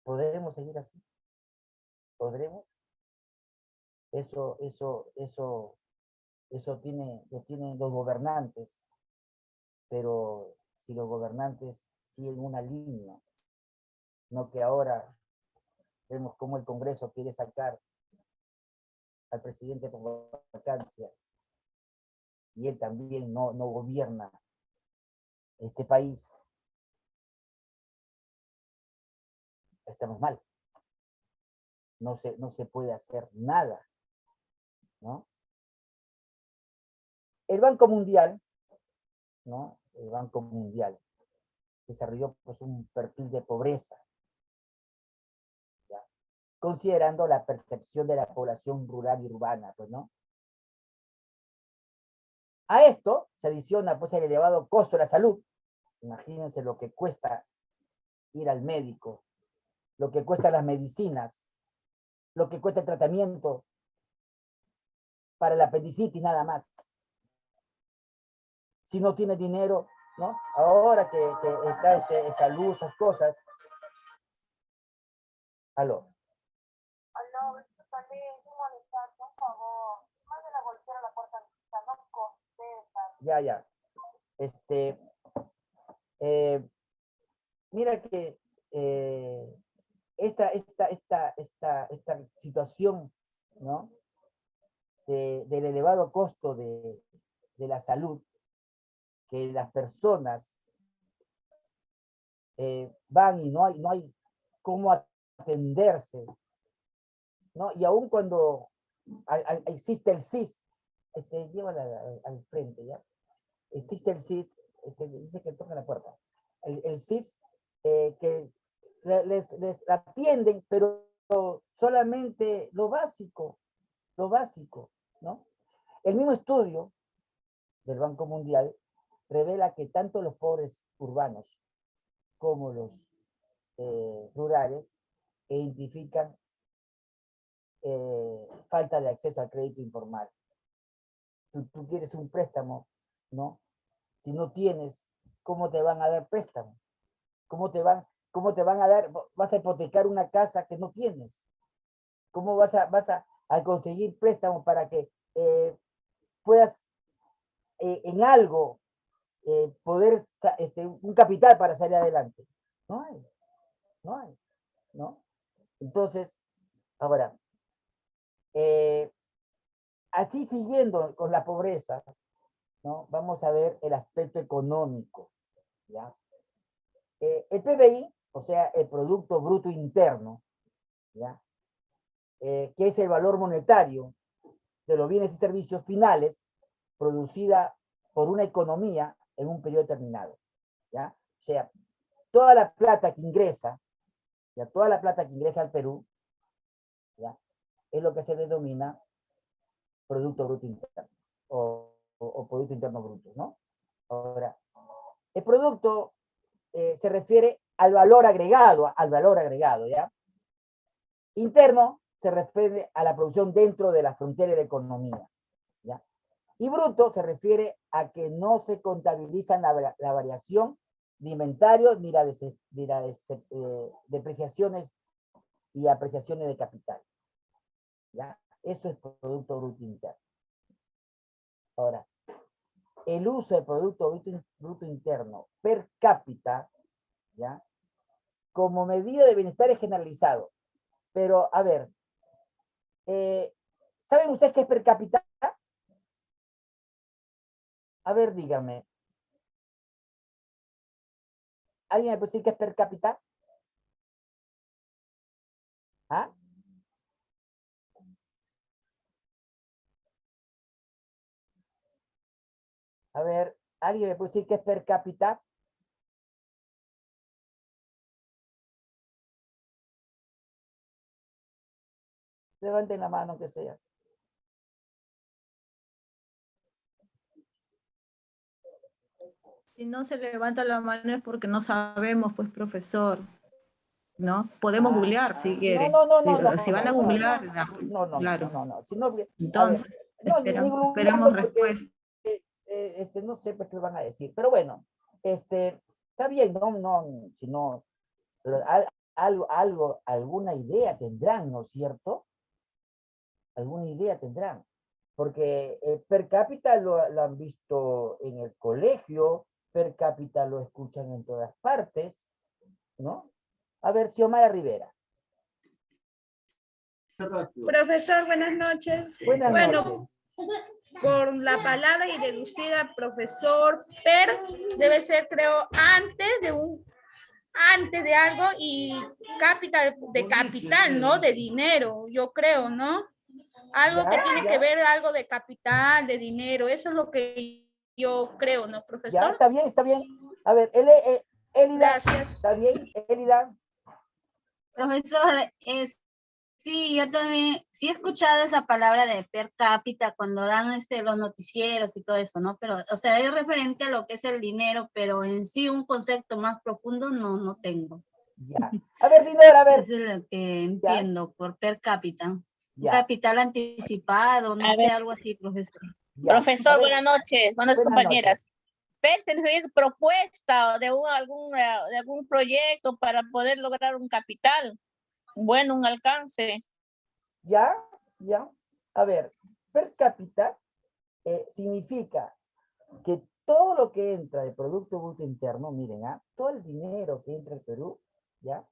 S1: ¿Podremos seguir así? ¿Podremos? Eso lo tienen los gobernantes, pero si los gobernantes siguen una línea, no que ahora vemos cómo el Congreso quiere sacar al presidente por vacancia y él también no gobierna este país, estamos mal. No se puede hacer nada, ¿no? El Banco Mundial, ¿no? El Banco Mundial desarrolló pues un perfil de pobreza, ¿ya?, considerando la percepción de la población rural y urbana, pues, ¿no? A esto se adiciona pues el elevado costo de la salud. Imagínense lo que cuesta ir al médico, lo que cuestan las medicinas, lo que cuesta el tratamiento para la apendicitis nada más. Si no tiene dinero, ¿no? Ahora que está salud, esas cosas. Aló. Aló, también, por favor. Manden a golpear a la puerta, no contestan. Ya. Mira que esta situación, ¿no?, del elevado costo de la salud, que las personas van y no hay cómo atenderse, ¿no? Y aún cuando existe el CIS, llévala al frente, ¿ya? Existe el CIS, dice que toca la puerta. El CIS, que les atienden, pero solamente lo básico, ¿no? El mismo estudio del Banco Mundial revela que tanto los pobres urbanos como los rurales identifican falta de acceso al crédito informal. Tú quieres un préstamo, ¿no? Si no tienes, ¿cómo te van a dar préstamo? ¿Cómo te van a dar? Vas a hipotecar una casa que no tienes. ¿Cómo vas a conseguir préstamo para que puedas en algo poder, un capital para salir adelante? No hay, ¿no? Entonces, ahora, así siguiendo con la pobreza, ¿no?, vamos a ver el aspecto económico, ¿ya? El PBI, o sea, el Producto Bruto Interno, ¿ya?, que es el valor monetario de los bienes y servicios finales producida por una economía en un periodo determinado, ¿ya? O sea, toda la plata que ingresa, ya toda la plata que ingresa al Perú, ya, es lo que se denomina Producto Bruto Interno, o Producto Interno Bruto, ¿no? Ahora, el producto se refiere al valor agregado, ¿ya? Interno se refiere a la producción dentro de la frontera de la economía, ¿ya? Y bruto se refiere a que no se contabiliza la variación de inventario ni la depreciaciones y apreciaciones de capital, ¿ya? Eso es Producto Bruto Interno. Ahora, el uso del Producto Bruto Interno per cápita, ¿ya? Como medida de bienestar es generalizado. Pero, a ver, ¿saben ustedes qué es per cápita? A ver, díganme. ¿Alguien me puede decir qué es per cápita? ¿Ah? A ver, ¿alguien me puede decir qué es per cápita? Levanten la mano que sea.
S9: Si no se levanta la mano es porque no sabemos, pues, profesor, ¿no? Podemos googlear si quiere. Si van a googlear, claro. Entonces, esperamos respuesta.
S1: No sé qué van a decir, pero bueno, está bien, si no, pero alguna idea tendrán, ¿no es cierto? Alguna idea tendrán, porque per cápita lo han visto en el colegio, per cápita lo escuchan en todas partes, ¿no? A ver, Xiomara Rivera.
S10: Profesor, buenas noches.
S1: Buenas noches.
S10: Por la palabra y deducida, profesor, debe ser, creo, antes de algo y capital, de capital, ¿no? De dinero, yo creo, ¿no? Algo que tiene que ver, algo de capital, de dinero, eso es lo que yo creo, ¿no, profesor?
S1: Ya, está bien, está bien. A ver, Elida, ¿está bien, Elida?
S7: Profesor, sí, yo también, sí he escuchado esa palabra de per cápita cuando dan los noticieros y todo eso, ¿no? Pero, o sea, es referente a lo que es el dinero, pero en sí un concepto más profundo no tengo.
S1: Ya. A ver, Dinora, a ver.
S7: Eso es lo que entiendo por per cápita.
S1: Ya.
S7: Capital anticipado, no sé, algo así, profesor.
S1: Ya.
S11: Profesor, buenas noches, buenas compañeras.
S7: noches.
S11: ¿Se necesita propuesta de algún proyecto para poder lograr un capital? Bueno, un alcance.
S1: Ya. A ver, per cápita significa que todo lo que entra de Producto Bruto Interno, miren, todo el dinero que entra al Perú, ¿ya?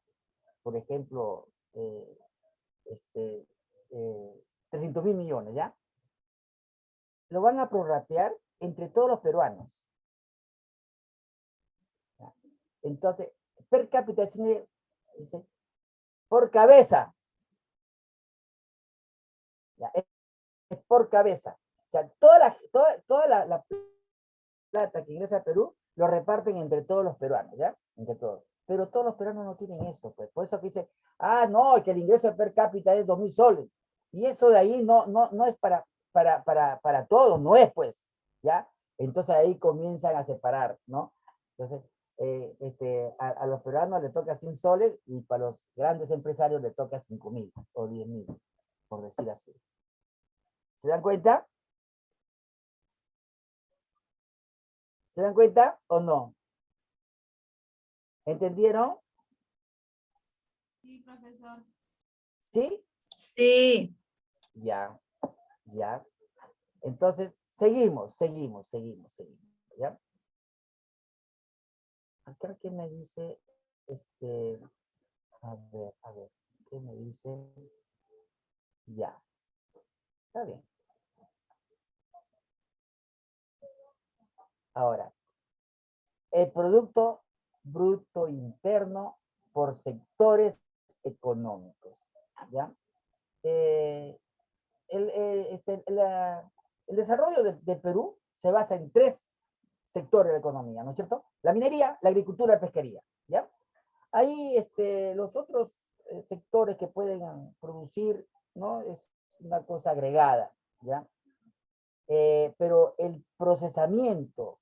S1: Por ejemplo, 300.000 millones, ¿ya? Lo van a prorratear entre todos los peruanos. ¿Ya? Entonces, per cápita dice por cabeza. ¿Ya? Es por cabeza. O sea, toda la plata que ingresa a Perú lo reparten entre todos los peruanos, ¿ya? Entre todos. Pero todos los peruanos no tienen eso, pues. Por eso que dice, no, que el ingreso per cápita es 2.000 soles. Y eso de ahí no es para todos, no es, pues, ¿ya? Entonces ahí comienzan a separar, ¿no? Entonces, a los peruanos les toca 100 soles y para los grandes empresarios les toca 5.000 o 10.000, por decir así. ¿Se dan cuenta? ¿Se dan cuenta o no? ¿Entendieron?
S4: Sí, profesor.
S1: ¿Sí?
S7: Sí.
S1: Ya. Entonces, seguimos, ¿ya? Acá, ¿qué me dice? A ver, ¿qué me dice? Ya. Está bien. Ahora, el Producto Bruto Interno por sectores económicos, ¿ya? El desarrollo de Perú se basa en 3 sectores de la economía, ¿no es cierto? La minería, la agricultura y la pesquería. ¿ya? Ahí los otros sectores que pueden producir, ¿no? Es una cosa agregada, ¿ya? Pero el procesamiento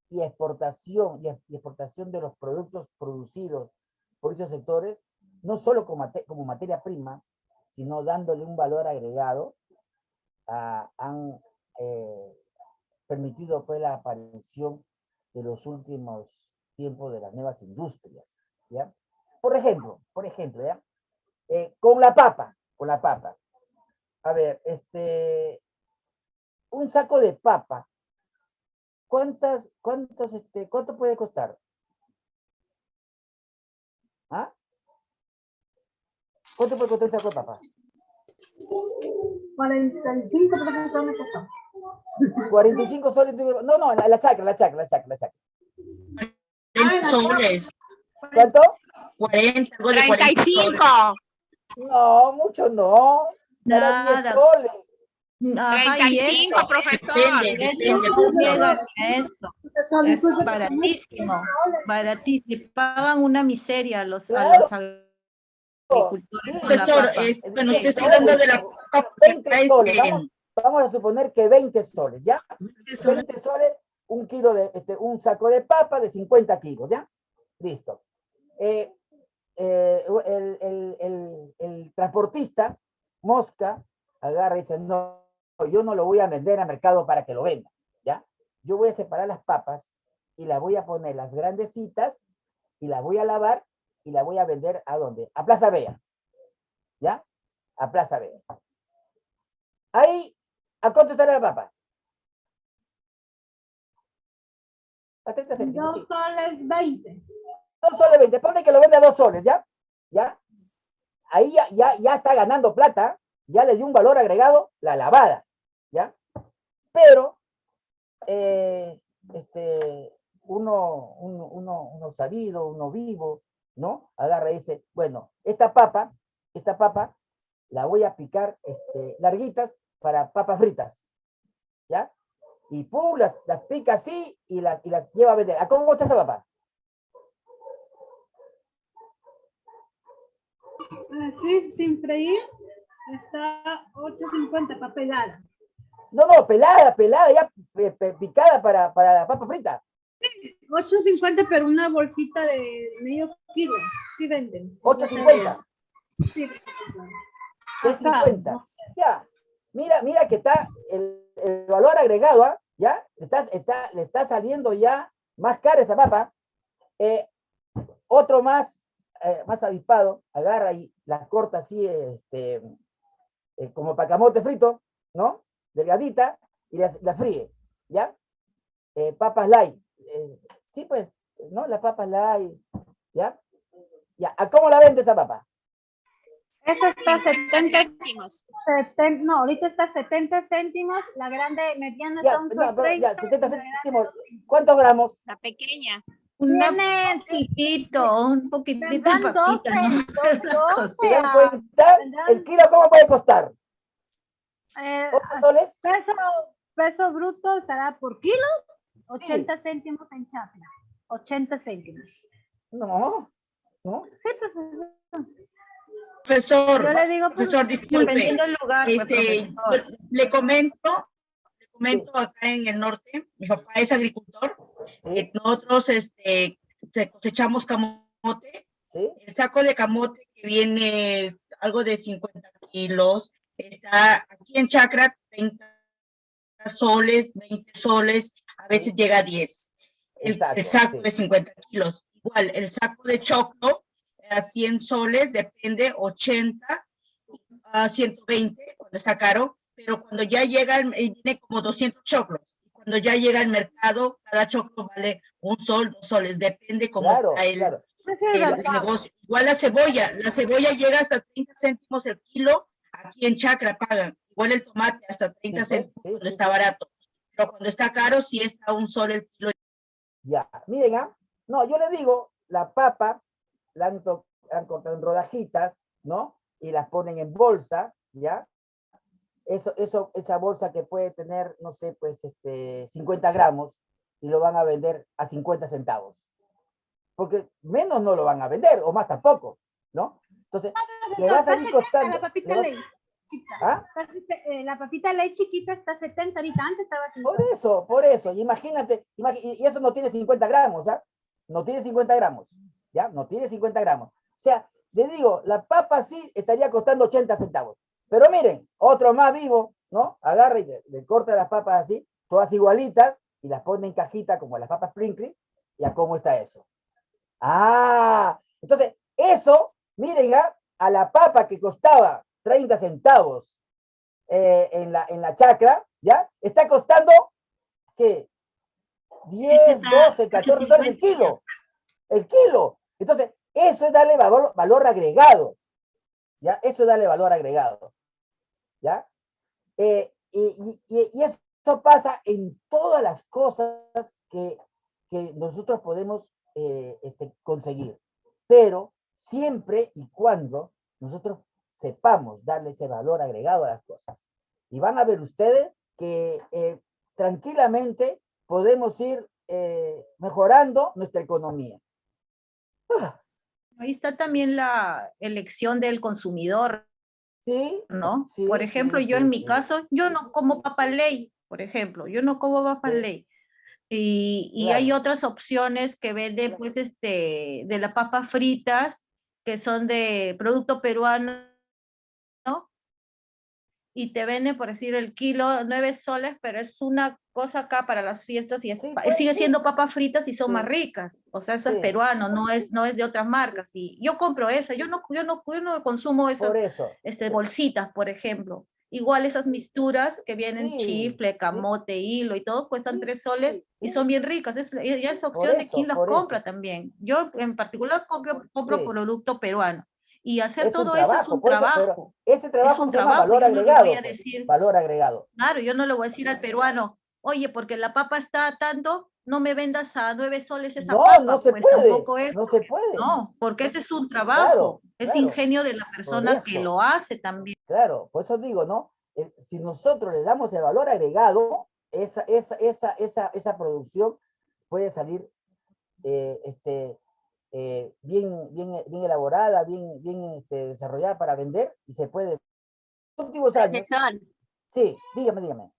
S1: y exportación, y exportación de los productos producidos por esos sectores, no solo como materia prima, sino dándole un valor agregado, han permitido pues la aparición de los últimos tiempos de las nuevas industrias, ¿ya? Por ejemplo, ¿ya? Con la papa. A ver, un saco de papa, ¿cuánto puede costar? ¿Ah? ¿Cuánto puede costar un saco de papa?
S8: 45 profesor me costó.
S1: 45 soles. No, la chacra.
S5: 40 soles.
S1: ¿Cuánto?
S5: 40, algo de
S12: 35.
S1: No, mucho no. Dará 10 soles.
S9: Ajá,
S12: 35,
S9: eso.
S12: profesor.
S5: Depende,
S9: No llegan
S5: profesor.
S9: a esto. Es baratísimo. Baratísimo. Pagan una miseria a los agricultores.
S1: Sí,
S9: con la
S5: profesor,
S9: papa.
S5: bueno, usted está hablando de la papa.
S1: 20 soles. Vamos a suponer que 20 soles, ¿ya? 20 soles, un kilo de, un saco de papa de 50 kilos, ¿ya? Listo. El transportista, Mosca, agarra y dice, no, yo no lo voy a vender al mercado para que lo venda, ¿ya? Yo voy a separar las papas y las voy a poner las grandecitas y las voy a lavar y las voy a vender ¿a dónde? A Plaza Vea, ¿ya? A Plaza Vea. Ahí, ¿a cuánto estará la papa? A 30 céntimos.
S8: 2 soles 20.
S1: 2 soles 20. Ponle que lo vende a 2 soles, ¿ya? ¿Ya? Ahí ya está ganando plata, ya le dio un valor agregado la lavada, ¿ya? Pero, uno sabido, uno vivo, ¿no? Agarra y dice, bueno, esta papa, la voy a picar, larguitas para papas fritas, ¿ya? Y pum, las pica así y las lleva a vender. ¿A cómo está esa papa?
S8: Así, sin freír, está 8.50 para pelada.
S1: No, pelada, ya picada para la papa frita.
S8: 8.50, pero una bolsita de medio kilo, sí venden.
S1: 8.50.
S8: Sí,
S1: 3.50. Ya, mira que está el valor agregado, ¿ah? ¿Ya? Le está saliendo ya más cara esa papa. Otro más avispado, agarra y la corta así, como para camote frito, ¿no? Delgadita, y la fríe, ¿ya? Papas light. Sí, pues, ¿no? Las papas light, ¿ya? Ya, ¿a cómo la vende esa papa?
S8: Esa está
S12: 70 céntimos.
S8: No, ahorita está 70 céntimos, la grande, mediana
S1: Ya,
S8: son por 30.
S1: Ya, 70 céntimos. ¿Cuántos gramos?
S12: La pequeña.
S9: Un poquitito de papita, ¿no?
S1: ¿Se dan cuenta? ¿El kilo cómo puede costar? 8 soles.
S8: Peso bruto estará por kilo, 80 céntimos en chacra. 80 céntimos.
S1: No.
S8: Sí, profesor.
S5: Profesor,
S8: Yo le digo,
S5: profesor, disculpe.
S9: Dependiendo del lugar, profesor.
S5: Le comento acá en el norte, mi papá es agricultor,
S1: ¿Sí?
S5: Nosotros cosechamos camote,
S1: ¿Sí?
S5: El saco de camote que viene algo de 50 kilos, está aquí en Chacra 30 soles, 20 soles, a veces llega a 10. El saco de 50 kilos. Igual, el saco de choclo a 100 soles, depende, 80 a 120 cuando está caro, pero cuando ya llega, viene como 200 choclos. Cuando ya llega al mercado, cada choclo vale 1 sol, 2 soles, depende cómo está el negocio. Igual la cebolla llega hasta 30 céntimos el kilo, aquí en Chacra pagan. Igual el tomate hasta 30 céntimos cuando está barato, pero cuando está caro sí está 1 sol el kilo.
S1: Ya, miren, no, yo le digo, la papa la han cortado en rodajitas, ¿no? Y las ponen en bolsa, ¿ya? Esa bolsa que puede tener, no sé, pues, 50 gramos, y lo van a vender a 50 centavos. porque menos no lo van a vender, o más tampoco, ¿no? Entonces, le va a salir costando.
S8: La papita ley.
S1: ¿Ah?
S8: La papita ley chiquita está 70 ahorita, antes estaba 50.
S1: Por eso, y imagínate, y eso no tiene 50 gramos, ¿ah? No tiene 50 gramos, ¿ya? No tiene 50 gramos. O sea, les digo, la papa sí estaría costando 80 centavos. Pero miren, otro más vivo, ¿no? Agarra y le corta las papas así, todas igualitas, y las pone en cajita como las papas Pringles, y a cómo está eso. Ah, entonces, eso, miren, a la papa que costaba 30 centavos en la chacra, ¿ya? Está costando, ¿qué? 10, 12, 14 soles el kilo. El kilo. Entonces, eso es darle valor agregado. ¿Ya? Eso es darle valor agregado. ¿Ya? Y eso pasa en todas las cosas que nosotros podemos conseguir. Pero siempre y cuando nosotros sepamos darle ese valor agregado a las cosas. Y van a ver ustedes que tranquilamente podemos ir mejorando nuestra economía.
S9: Ahí está también la elección del consumidor,
S1: ¿sí?
S9: ¿no?
S1: Sí,
S9: por ejemplo,
S1: sí,
S9: yo
S1: sí,
S9: en mi
S1: sí.
S9: caso, yo no como papa ley, por ejemplo, yo no como papa
S1: Sí.
S9: ley. Y
S1: Claro.
S9: hay otras opciones que venden, pues, de las papas fritas, que son de producto peruano, ¿no? Y te venden, por decir, el kilo 9 soles, pero es una cosa acá para las fiestas y
S1: Sí, pues,
S9: sigue
S1: sí.
S9: siendo papas fritas y son
S1: Sí.
S9: más ricas. O sea, eso es
S1: Sí.
S9: peruano, no es de otras marcas. Y yo compro esa, yo no consumo esas
S1: Por eso.
S9: bolsitas, por ejemplo. Igual esas misturas que vienen
S1: Sí,
S9: chifle,
S1: sí.
S9: camote, hilo y todo, cuestan
S1: Sí,
S9: 3 soles y
S1: sí.
S9: son bien ricas. Ya es
S1: Por
S9: opción de
S1: eso,
S9: quién las
S1: por
S9: compra
S1: eso.
S9: también. Yo en particular compro
S1: Sí.
S9: producto peruano. Y hacer
S1: Es un
S9: todo eso es
S1: trabajo,
S9: un
S1: por eso, pero
S9: trabajo.
S1: ese
S9: Es
S1: trabajo
S9: un
S1: se llama
S9: trabajo.
S1: valor
S9: Yo no le voy
S1: agregado,
S9: a
S1: pues.
S9: decir,
S1: Valor agregado.
S9: claro, yo no le voy a decir al peruano, oye, porque la papa está tanto, no me vendas a 9 soles esa
S1: No,
S9: papa.
S1: no se
S9: Pues
S1: puede.
S9: tampoco es.
S1: No se puede.
S9: No, porque ese es un
S1: Claro,
S9: trabajo, es
S1: claro.
S9: ingenio de la
S1: Por
S9: persona que
S1: eso.
S9: lo hace también.
S1: Claro, por eso digo, ¿no? Si nosotros le damos el valor agregado, esa producción puede salir bien elaborada, bien desarrollada para vender y se puede. En los últimos años.
S12: Profesor,
S1: Sí, dígame.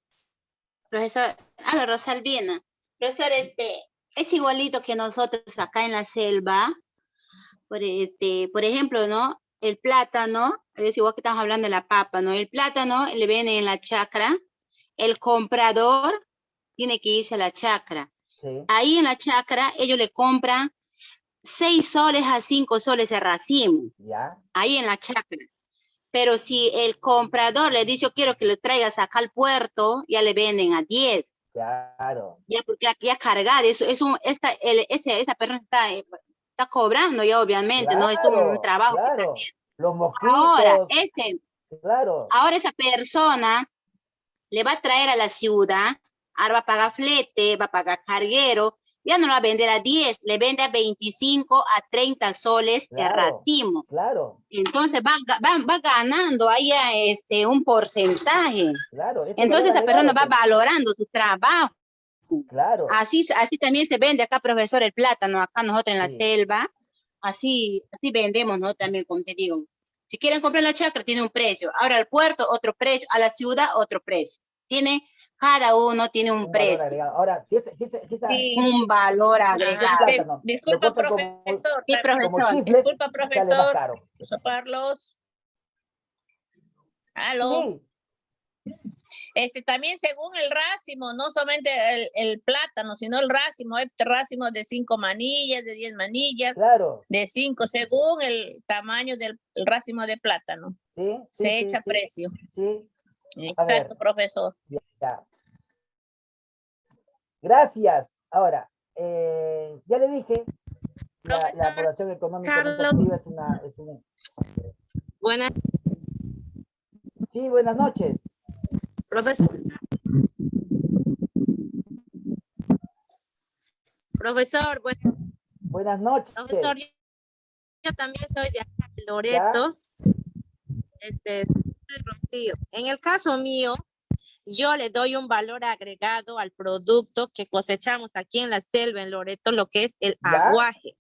S12: profesor, Rosalvina. Profesor, es igualito que nosotros acá en la selva. Por ejemplo, ¿no? El plátano, es igual que estamos hablando de la papa, ¿no? El plátano le viene en la chacra, el comprador tiene que irse a la chacra.
S1: Sí.
S12: Ahí en la chacra ellos le compran 6 soles a 5 soles el racimo.
S1: Ya.
S12: Ahí en la chacra. Pero si el comprador le dice, yo quiero que lo traigas acá al puerto, ya le venden a 10.
S1: Claro.
S12: Ya, porque aquí ya cargada, esa persona está cobrando ya, obviamente,
S1: claro,
S12: ¿no? Es un trabajo que está
S1: claro.
S12: haciendo.
S1: Los mosquitos.
S12: Ahora, ahora esa persona le va a traer a la ciudad, ahora va a pagar flete, va a pagar carguero, ya no lo va a vender a 10, le vende a 25 a 30 soles el racimo.
S1: Claro.
S12: Entonces va ganando ahí un porcentaje.
S1: Claro.
S12: Entonces esa persona va valorando su trabajo.
S1: Claro.
S12: Así también se vende acá, profesor, el plátano, acá nosotros en la selva. Así vendemos, ¿no? También, como te digo. Si quieren comprar la chacra, tiene un precio. Ahora al puerto, otro precio. A la ciudad, otro precio. Cada uno tiene un precio.
S1: Ahora, si
S12: un valor agregado.
S11: Disculpa, profesor.
S12: Sí, profesor.
S11: Disculpa,
S1: sale más
S11: profesor.
S1: caro.
S11: Profesor Carlos. Aló.
S1: Sí.
S11: También según el racimo, no solamente el plátano, sino el racimo. Hay racimos de 5 manillas, de 10 manillas,
S1: claro.
S11: de 5, según el tamaño del racimo de plátano.
S1: Sí,
S11: se echa precio.
S1: Sí.
S11: Exacto, profesor.
S1: Ya. Gracias. Ahora, ya le dije, la población económicamente activa es una...
S12: Buenas.
S1: Sí, buenas noches.
S12: Profesor. Profesor,
S1: buenas noches.
S12: Profesor, yo también soy de acá, de Loreto. Rocío. En el caso mío, yo le doy un valor agregado al producto que cosechamos aquí en la selva, en Loreto, lo que es el aguaje.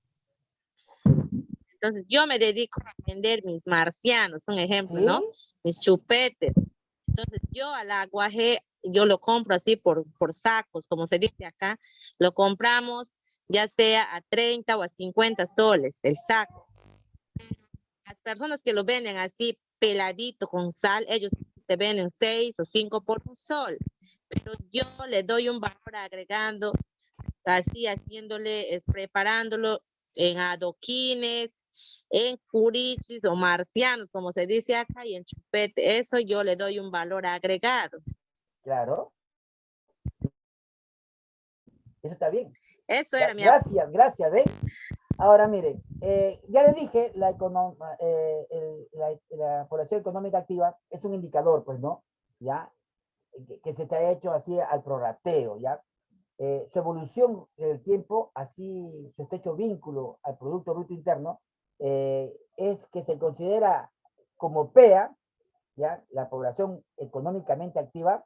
S13: Entonces, yo me dedico a vender mis marcianos, un ejemplo,
S1: ¿Sí?
S13: ¿no? Mis chupetes. Entonces, yo al aguaje, yo lo compro así por sacos, como se dice acá. Lo compramos ya sea a 30 o a 50 soles el saco. Las personas que lo venden así peladito con sal, ellos te venden 6 o 5 por un sol. Pero yo le doy un valor agregando, así haciéndole, preparándolo en adoquines, en curichis o marcianos, como se dice acá, y en chupete. Eso yo le doy un valor agregado.
S1: Claro. Eso está bien.
S13: Eso era mi
S1: Gracias, gracias, ¿ven? Ahora, mire, ya le dije, la población económica activa es un indicador, pues, ¿no? ¿Ya? Que se te ha hecho así al prorrateo, ¿ya? Su evolución en el tiempo, así su estrecho vínculo al Producto Bruto Interno, es que se considera como PEA, ¿ya? La población económicamente activa,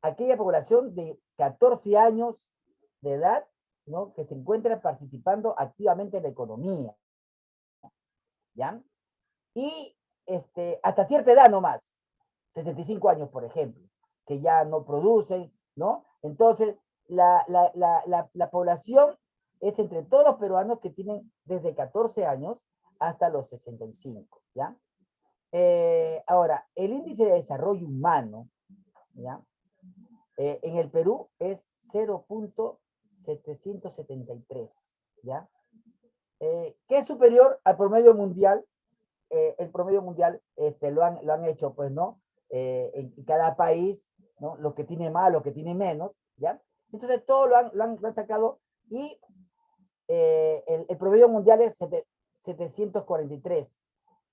S1: aquella población de 14 años de edad, ¿no? Que se encuentra participando activamente en la economía, ¿ya? Y hasta cierta edad nomás, 65 años, por ejemplo, que ya no producen, ¿no? Entonces, la población es entre todos los peruanos que tienen desde 14 años hasta los 65, ¿ya? Ahora, el índice de desarrollo humano, ¿ya? En el Perú es 0.773, ¿ya? Que es superior al promedio mundial. El promedio mundial lo han hecho, pues, ¿no? En cada país, ¿no? Lo que tiene más, lo que tiene menos, ¿ya? Entonces, todo lo han sacado y el promedio mundial es 743,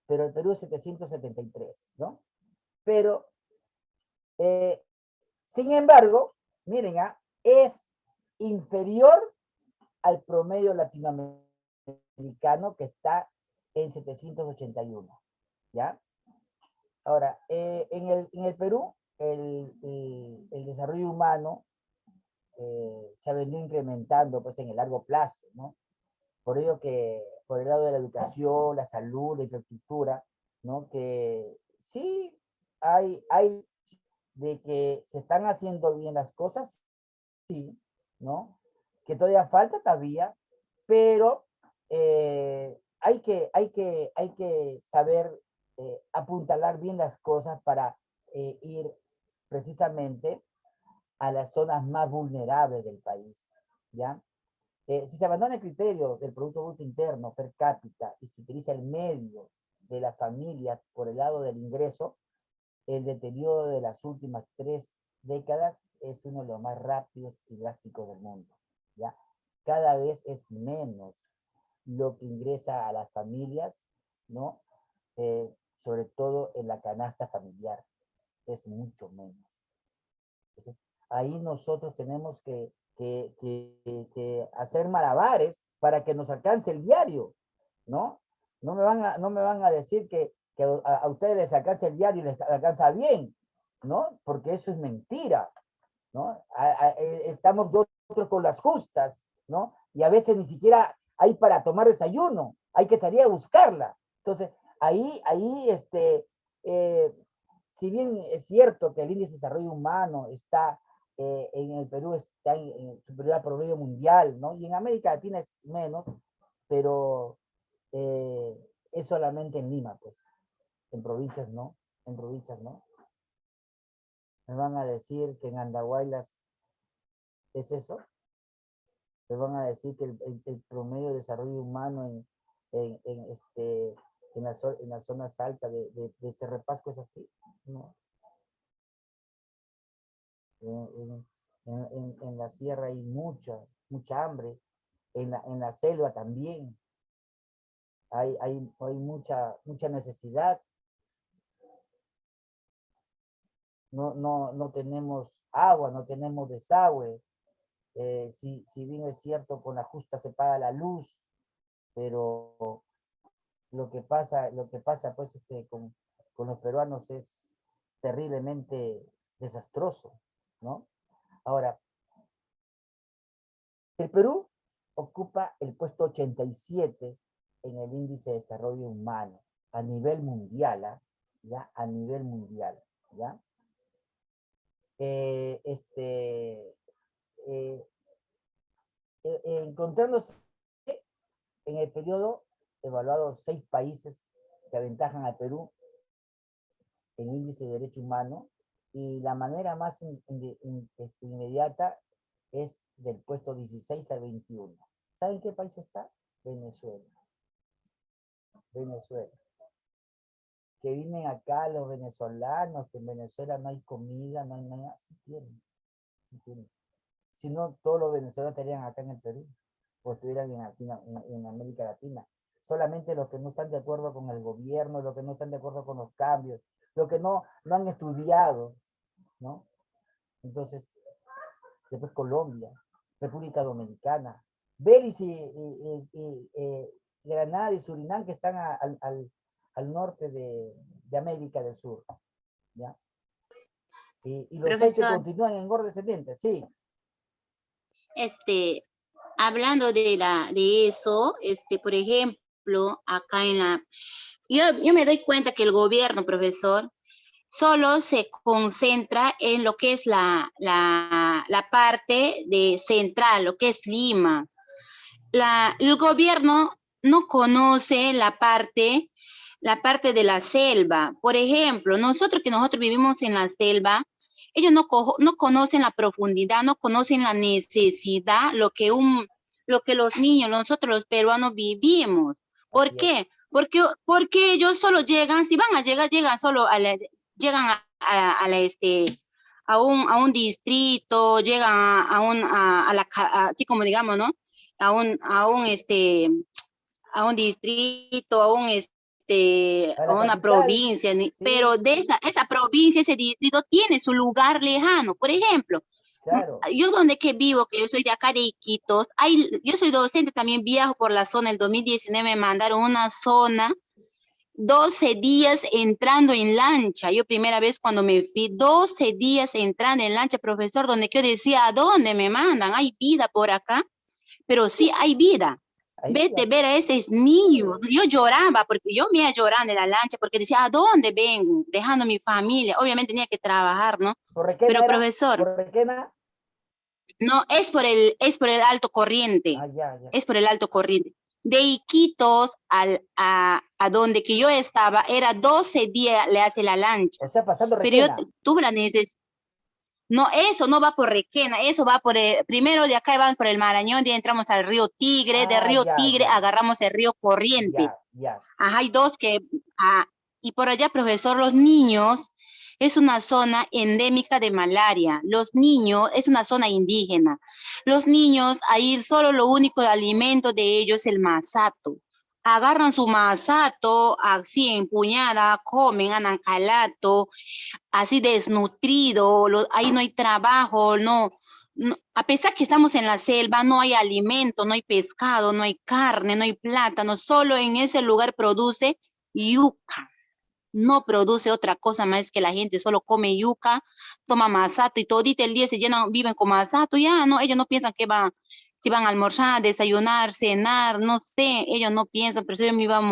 S1: pero el Perú es 773, ¿no? Pero, sin embargo, miren, es inferior al promedio latinoamericano que está en 781, ¿ya? Ahora, en el Perú, el desarrollo humano se ha venido incrementando, pues, en el largo plazo, ¿no? Por ello que, por el lado de la educación, la salud, la infraestructura, ¿no? Que sí hay de que se están haciendo bien las cosas, sí, ¿no? Que todavía falta todavía, pero hay que saber apuntalar bien las cosas para ir precisamente a las zonas más vulnerables del país, ¿ya? Si se abandona el criterio del Producto Bruto Interno per cápita y se utiliza el medio de la familia por el lado del ingreso, el deterioro de las últimas 3 décadas es uno de los más rápidos y drásticos del mundo, ¿ya? Cada vez es menos lo que ingresa a las familias, ¿no? Sobre todo en la canasta familiar, es mucho menos. Entonces, ahí nosotros tenemos que hacer malabares para que nos alcance el diario, ¿no? No me van a decir que a ustedes les alcanza el diario y les alcanza bien, ¿no? Porque eso es mentira, ¿no? Estamos nosotros con las justas, ¿no? Y a veces ni siquiera hay para tomar desayuno, hay que salir a buscarla. Entonces, ahí si bien es cierto que el índice de desarrollo humano está en el Perú está superior al promedio mundial, ¿no? Y en América Latina es menos, pero es solamente en Lima, pues. En provincias no, en provincias no. Me van a decir que en Andahuaylas es eso. Me van a decir que el promedio de desarrollo humano en las zonas altas de Cerrepasco es así, ¿no? En la sierra hay mucha hambre, en la selva también hay mucha necesidad. No tenemos agua, no tenemos desagüe. Si bien es cierto, con la justa se paga la luz, pero lo que pasa pues con los peruanos es terriblemente desastroso, ¿no? Ahora, el Perú ocupa el puesto 87 en el índice de desarrollo humano a nivel mundial, ¿ah? ¿Ya? A nivel mundial, ¿ya? Encontrándose en el periodo evaluado 6 países que aventajan al Perú en índice de derecho humano, y la manera más inmediata es del puesto 16 al 21. ¿Saben qué país está? Venezuela. Venezuela. Que vienen acá los venezolanos, que en Venezuela no hay comida, no hay nada. Sí tienen. Sí tienen. Si no, todos los venezolanos estarían acá en el Perú, o estuvieran en América Latina. Solamente los que no están de acuerdo con el gobierno, los que no están de acuerdo con los cambios, los que no han estudiado, ¿no? Entonces, después Colombia, República Dominicana, Belice y Granada y Surinam, que están al norte de América del Sur, ¿ya? Y los seis que continúan en orden descendiente, sí.
S12: Hablando de eso, por ejemplo, acá yo me doy cuenta que el gobierno, profesor, solo se concentra en lo que es la parte central, lo que es Lima. El gobierno no conoce la parte de la selva. Por ejemplo, nosotros vivimos en la selva, ellos no conocen la profundidad, no conocen la necesidad, lo que los niños, nosotros los peruanos vivimos. ¿Por qué? Porque ellos solo llegan, si van a llegar, llegan solo llegan a un distrito, llegan así como digamos, ¿no? A un distrito, a una provincia, sí, pero de esa provincia, ese distrito tiene su lugar lejano. Por ejemplo, claro, yo donde que vivo, que yo soy de acá de Iquitos, yo soy docente, también viajo por la zona. El 2019 me mandaron una zona, 12 días entrando en lancha. Yo primera vez cuando me fui, 12 días entrando en lancha, profesor, donde yo decía, ¿a dónde me mandan? ¿Hay vida por acá? Pero sí hay vida. Vete a ver a esos niños. Yo lloraba, porque yo me iba llorando en la lancha, porque decía, ¿a dónde vengo? Dejando mi familia. Obviamente tenía que trabajar, ¿no? Pero profesor,
S1: ¿por Requena?
S12: No, es por el Alto Corriente. Es por el Alto Corriente. De Iquitos a donde que yo estaba, era 12 días le hace la lancha.
S1: O sea, pasando Requena.
S12: Pero yo tuve la necesidad. No, eso no va por Requena, eso va por primero de acá van por el Marañón, ya entramos al río Tigre, de río Tigre agarramos el río Corriente. Ajá, hay dos que, y por allá, profesor, los niños, es una zona endémica de malaria. Los niños, es una zona indígena. Los niños, ahí solo lo único de alimento de ellos es el masato. Agarran su masato, así empuñada, comen, anancalato, así desnutrido, ahí no hay trabajo, no, a pesar que estamos en la selva, no hay alimento, no hay pescado, no hay carne, no hay plátano, solo en ese lugar produce yuca. No produce otra cosa más que la gente solo come yuca, toma masato y todito el día se llenan, viven con masato, ya no, ellos no piensan si van a almorzar, desayunar, cenar, no sé, ellos no piensan, pero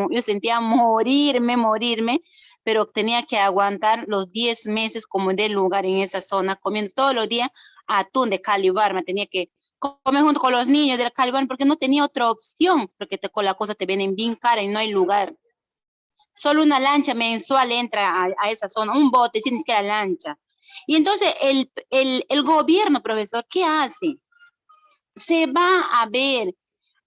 S12: yo sentía morirme, pero tenía que aguantar los 10 meses como de lugar en esa zona, comiendo todos los días atún de Calibar, me tenía que comer junto con los niños del Calibar porque no tenía otra opción, porque con la cosa te vienen bien cara y no hay lugar. Solo una lancha mensual entra a esa zona, un bote, sin ni siquiera lancha. Y entonces el gobierno, profesor, ¿qué hace? Se va a ver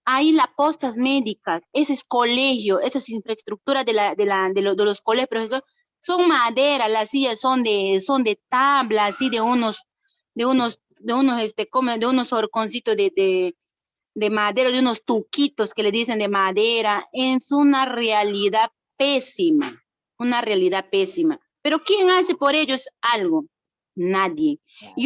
S12: ahí las postas médicas, esos colegios, esas infraestructuras de los colegios, profesor, son madera, las sillas son de tabla, así de unos horconcitos de madera, de unos tuquitos que le dicen de madera. Es una realidad pésima. Pero ¿quién hace por ellos algo? Nadie.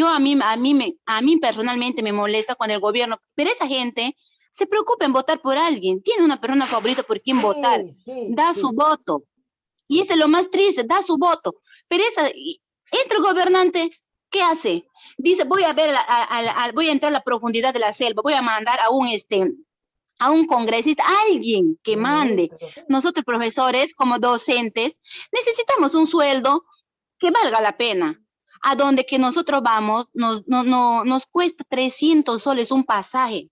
S12: A mí personalmente me molesta cuando el gobierno, pero esa gente se preocupa en votar por alguien, tiene una persona favorita por quien votar, da su voto. Y eso es lo más triste, da su voto. Pero entra el gobernante, ¿qué hace? Dice, voy a entrar a la profundidad de la selva, voy a mandar a a un congresista, a alguien que mande. Nosotros profesores como docentes necesitamos un sueldo que valga la pena. A donde que nosotros vamos nos cuesta 300 soles un pasaje,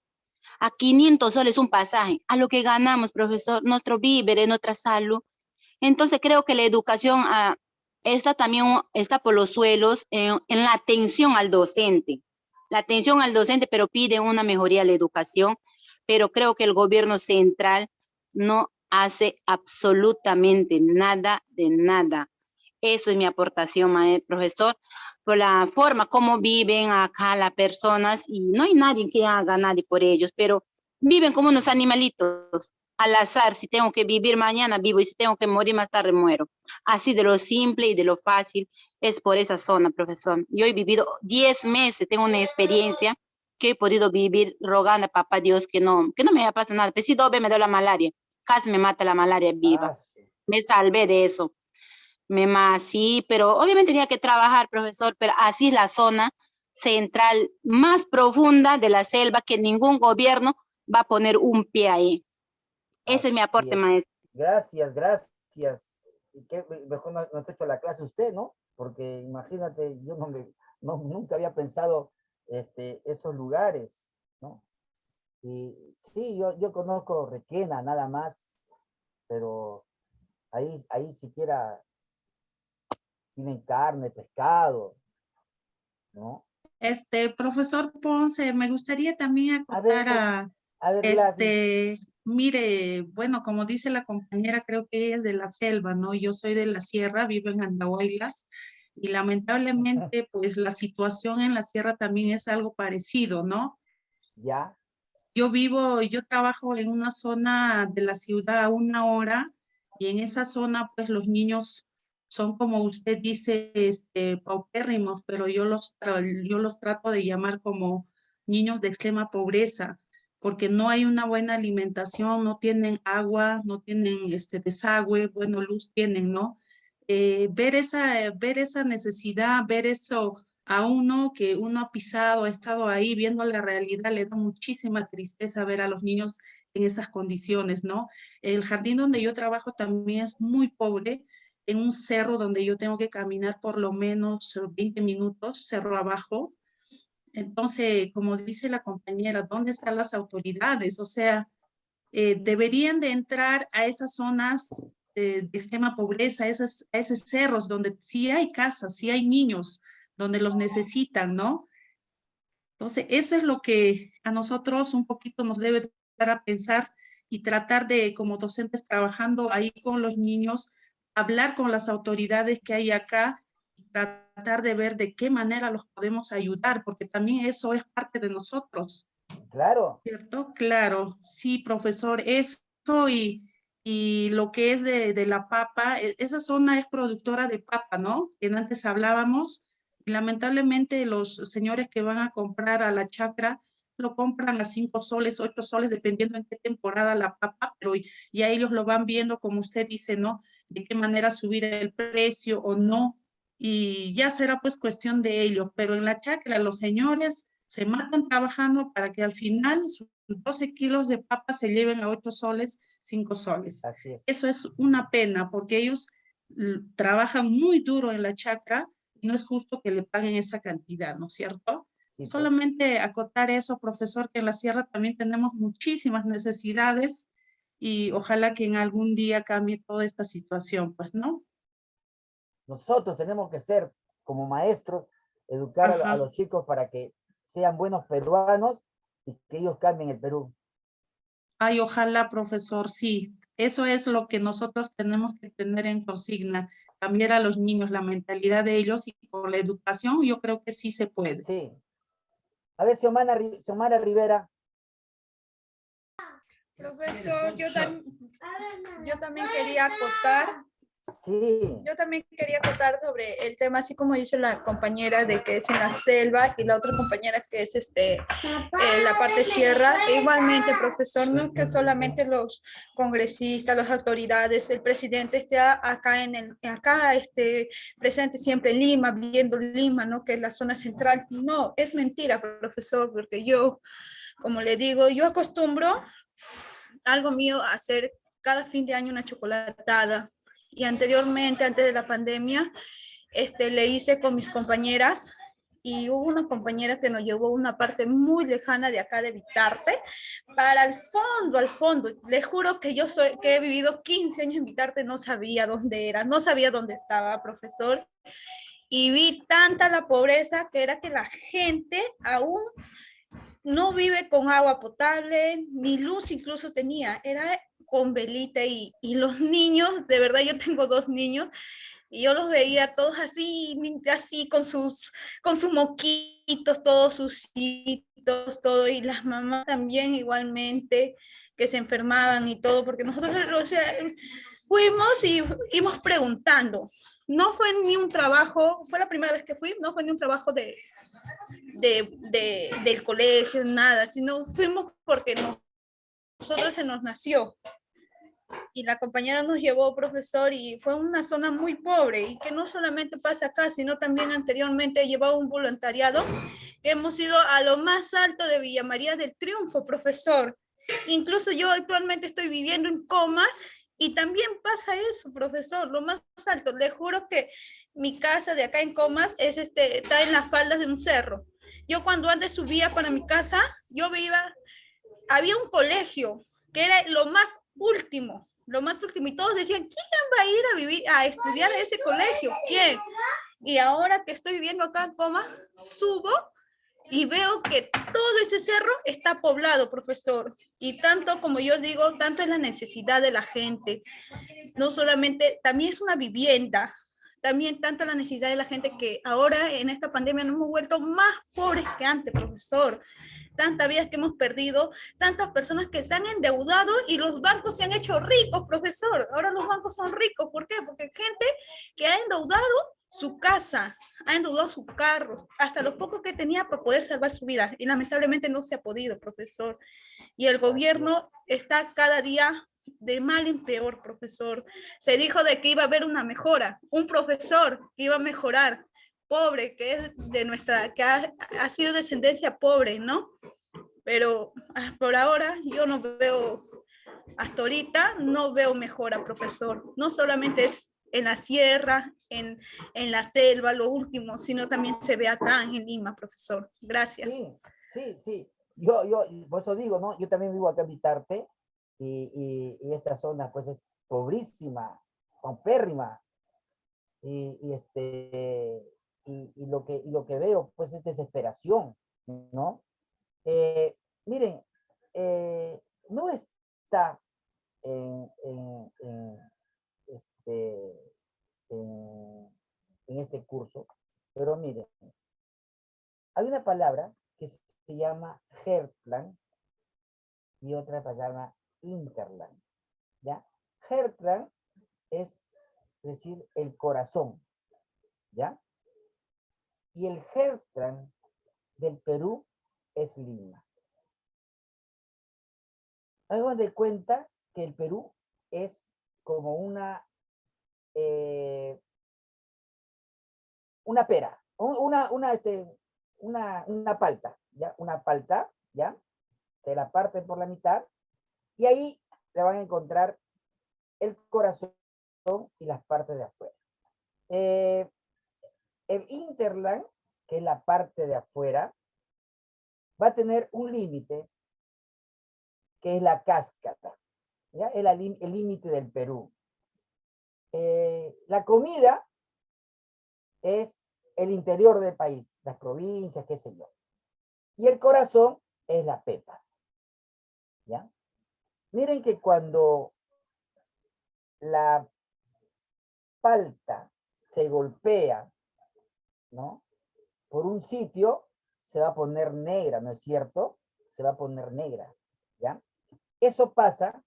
S12: a 500 soles un pasaje, a lo que ganamos, profesor, nuestro víveres, nuestra salud. Entonces creo que la educación también está por los suelos en la atención al docente. La atención al docente, pero pide una mejoría a la educación, pero creo que el gobierno central no hace absolutamente nada de nada. Eso es mi aportación, profesor, por la forma como viven acá las personas, y no hay nadie que haga nadie por ellos, pero viven como unos animalitos, al azar. Si tengo que vivir mañana, vivo, y si tengo que morir más tarde, muero. Así de lo simple y de lo fácil es por esa zona, profesor. Yo he vivido 10 meses, tengo una experiencia que he podido vivir rogando a papá Dios que no me pase nada. Pero si 2 veces me dio la malaria, casi me mata la malaria viva. Me salvé de eso. Sí, pero obviamente tenía que trabajar, profesor, pero así es la zona central más profunda de la selva, que ningún gobierno va a poner un pie ahí. Ese es mi aporte, maestro.
S1: Gracias. Y que mejor no ha hecho la clase usted, ¿no? Porque imagínate, yo nunca había pensado esos lugares, ¿no? Y sí, yo conozco Requena nada más, pero ahí siquiera tienen carne, pescado, ¿no?
S3: Profesor Ponce, me gustaría también acotar mire, bueno, como dice la compañera, creo que ella es de la selva, ¿no? Yo soy de la sierra, vivo en Andahuaylas, y lamentablemente, pues la situación en la sierra también es algo parecido, ¿no?
S1: Ya.
S3: Yo trabajo en una zona de la ciudad a 1 hora, y en esa zona, pues los niños son, como usted dice, paupérrimos, pero yo los trato de llamar como niños de extrema pobreza, porque no hay una buena alimentación, no tienen agua, no tienen desagüe, bueno, luz tienen, ¿no? Ver esa necesidad, ver eso a uno que uno ha pisado, ha estado ahí viendo la realidad, le da muchísima tristeza ver a los niños en esas condiciones, ¿no? El jardín donde yo trabajo también es muy pobre, en un cerro donde yo tengo que caminar por lo menos 20 minutos, cerro abajo. Entonces, como dice la compañera, ¿dónde están las autoridades? O sea, deberían de entrar a esas zonas de extrema pobreza, a esos cerros donde sí hay casas, sí hay niños, donde los necesitan, ¿no? Entonces, eso es lo que a nosotros un poquito nos debe dar a pensar, y tratar de, como docentes trabajando ahí con los niños, hablar con las autoridades que hay acá, y tratar de ver de qué manera los podemos ayudar, porque también eso es parte de nosotros.
S1: Claro.
S3: ¿Cierto? Claro, sí, profesor, eso y lo que es de la papa, esa zona es productora de papa, ¿no? Que antes hablábamos, y lamentablemente los señores que van a comprar a la chacra lo compran a 5 soles, 8 soles, dependiendo en qué temporada la papa, pero ya ellos lo van viendo, como usted dice, ¿no? De qué manera subir el precio o no, y ya será pues cuestión de ellos, pero en la chacra los señores se matan trabajando para que al final sus 12 kilos de papa se lleven a 8 soles, 5 soles.
S1: Así es.
S3: Eso es una pena, porque ellos trabajan muy duro en la chacra y no es justo que le paguen esa cantidad, ¿no es cierto? Sí, solamente acotar eso, profesor, que en la sierra también tenemos muchísimas necesidades, y ojalá que en algún día cambie toda esta situación, pues, ¿no?
S1: Nosotros tenemos que ser, como maestros, educar a los chicos para que sean buenos peruanos y que ellos cambien el Perú.
S3: Ay, ojalá, profesor, sí. Eso es lo que nosotros tenemos que tener en consigna, cambiar a los niños, la mentalidad de ellos, y con la educación yo creo que sí se puede.
S1: Sí. A ver, Xiomara Rivera.
S10: Profesor, yo también quería acotar.
S1: Sí.
S10: Yo también quería acotar sobre el tema, así como dice la compañera de que es en la selva, y la otra compañera que es la parte sierra. E igualmente, profesor, no es que solamente los congresistas, las autoridades, el presidente esté acá presente siempre en Lima, viendo Lima, ¿no? Que es la zona central. No, es mentira, profesor, porque yo Como le digo, yo acostumbro algo mío a hacer cada fin de año una chocolatada. Y anteriormente, antes de la pandemia, le hice con mis compañeras y hubo una compañera que nos llevó a una parte muy lejana de acá de Vitarte, para el fondo, al fondo. Le juro que que he vivido 15 años en Vitarte, no sabía dónde era, no sabía dónde estaba, profesor. Y vi tanta la pobreza que era que la gente aún no vive con agua potable, ni luz incluso tenía, era con velita y los niños, de verdad yo tengo 2 niños, y yo los veía todos así, así con sus moquitos, todos sucitos, todo, y las mamás también igualmente, que se enfermaban y todo, porque nosotros, o sea, fuimos y íbamos preguntando. No fue ni un trabajo, fue la primera vez que fui, no fue ni un trabajo del colegio, nada, sino fuimos porque nosotros se nos nació. Y la compañera nos llevó, profesor, y fue una zona muy pobre, y que no solamente pasa acá, sino también anteriormente he llevado un voluntariado. Hemos ido a lo más alto de Villa María del Triunfo, profesor. Incluso yo actualmente estoy viviendo en Comas, y también pasa eso, profesor, lo más alto. Le juro que mi casa de acá en Comas está en las faldas de un cerro. Yo cuando antes subía para mi casa, había un colegio que era lo más último, y todos decían, ¿quién va a ir a estudiar a ese colegio? ¿Quién? Y ahora que estoy viviendo acá en Comas, subo y veo que todo ese cerro está poblado, profesor. Y tanto, como yo digo, tanto es la necesidad de la gente. No solamente, también es una vivienda. También tanta la necesidad de la gente que ahora en esta pandemia nos hemos vuelto más pobres que antes, profesor. Tantas vidas que hemos perdido, tantas personas que se han endeudado y los bancos se han hecho ricos, profesor. Ahora los bancos son ricos. ¿Por qué? Porque hay gente que ha endeudado su casa, ha endeudado su carro, hasta lo poco que tenía para poder salvar su vida. Y lamentablemente no se ha podido, profesor. Y el gobierno está cada día de mal en peor, profesor. Se dijo de que iba a haber una mejora, un profesor que iba a mejorar, pobre, que es de que ha sido descendencia pobre, ¿no? Pero por ahora yo no veo, hasta ahorita no veo mejora, profesor. No solamente es en la sierra, en la selva, lo último, sino también se ve acá en Lima, profesor. Gracias.
S1: Sí. Yo, por eso digo, ¿no? Yo también vivo acá en Vitarte y esta zona pues es pobrísima, paupérrima. Y lo que veo pues es desesperación, ¿no? Miren, no está en este curso, pero miren, hay una palabra que se llama Herplan y otra palabra Interland, ¿ya? Herplan es decir el corazón, ¿ya? Y el Herplan del Perú es Lima. Hagamos de cuenta que el Perú es como una pera, una palta, ¿ya? Una palta, ¿ya? Se la parten por la mitad y ahí le van a encontrar el corazón y las partes de afuera. El Interland, que es la parte de afuera, va a tener un límite, que es la cáscara, ¿ya? El límite del Perú. La comida es el interior del país, las provincias, qué sé yo. Y el corazón es la pepa, ¿ya? Miren que cuando la palta se golpea, ¿no? Por un sitio, se va a poner negra, ¿no es cierto? Se va a poner negra, ¿ya? Eso pasa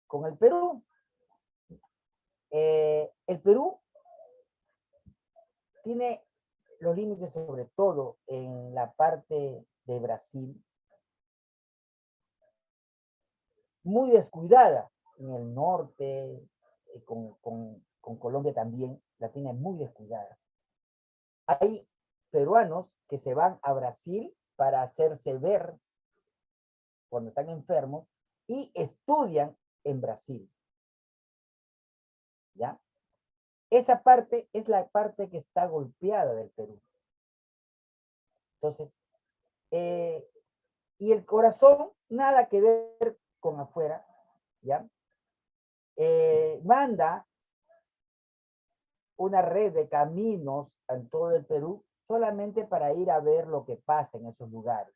S1: con el Perú. El Perú tiene los límites sobre todo en la parte de Brasil, muy descuidada. En el norte, con Colombia también, la tiene muy descuidada. Hay peruanos que se van a Brasil para hacerse ver cuando están enfermos, y estudian en Brasil. ¿Ya? Esa parte es la parte que está golpeada del Perú. Entonces, y el corazón, nada que ver con afuera, ¿ya? Manda una red de caminos en todo el Perú solamente para ir a ver lo que pasa en esos lugares,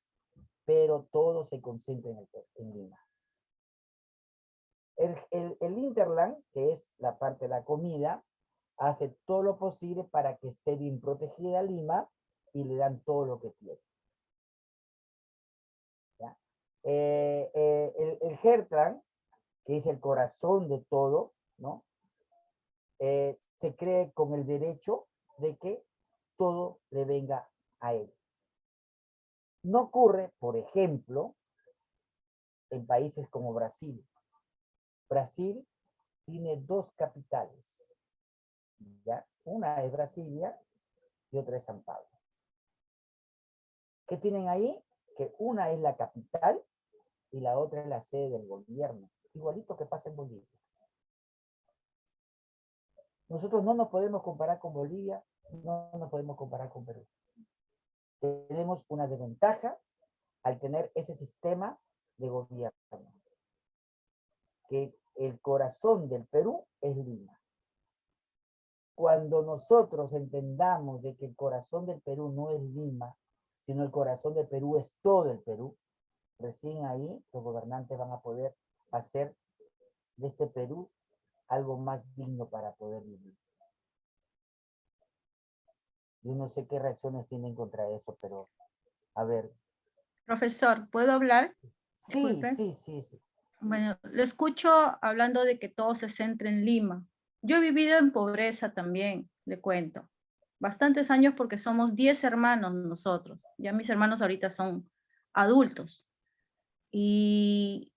S1: pero todo se concentra en Lima. El Interland, que es la parte de la comida, hace todo lo posible para que esté bien protegida Lima y le dan todo lo que tiene. ¿Ya? El Hertland, que es el corazón de todo, ¿no? Se cree con el derecho de que todo le venga a él. No ocurre, por ejemplo, en países como Brasil. Brasil tiene dos capitales, ¿ya? Una es Brasilia y otra es San Pablo. ¿Qué tienen ahí? Que una es la capital y la otra es la sede del gobierno, igualito que pasa en Bolivia. Nosotros no nos podemos comparar con Bolivia, no nos podemos comparar con Perú. Tenemos una desventaja al tener ese sistema de gobierno, que el corazón del Perú es Lima. Cuando nosotros entendamos de que el corazón del Perú no es Lima, sino el corazón del Perú es todo el Perú, recién ahí los gobernantes van a poder hacer de este Perú algo más digno para poder vivir. Yo no sé qué reacciones tienen contra eso, pero a ver.
S8: Profesor, ¿puedo hablar?
S1: Sí, sí.
S8: Bueno, le escucho hablando de que todo se centra en Lima. Yo he vivido en pobreza también, le cuento. Bastantes años porque somos 10 hermanos nosotros. Ya mis hermanos ahorita son adultos. Y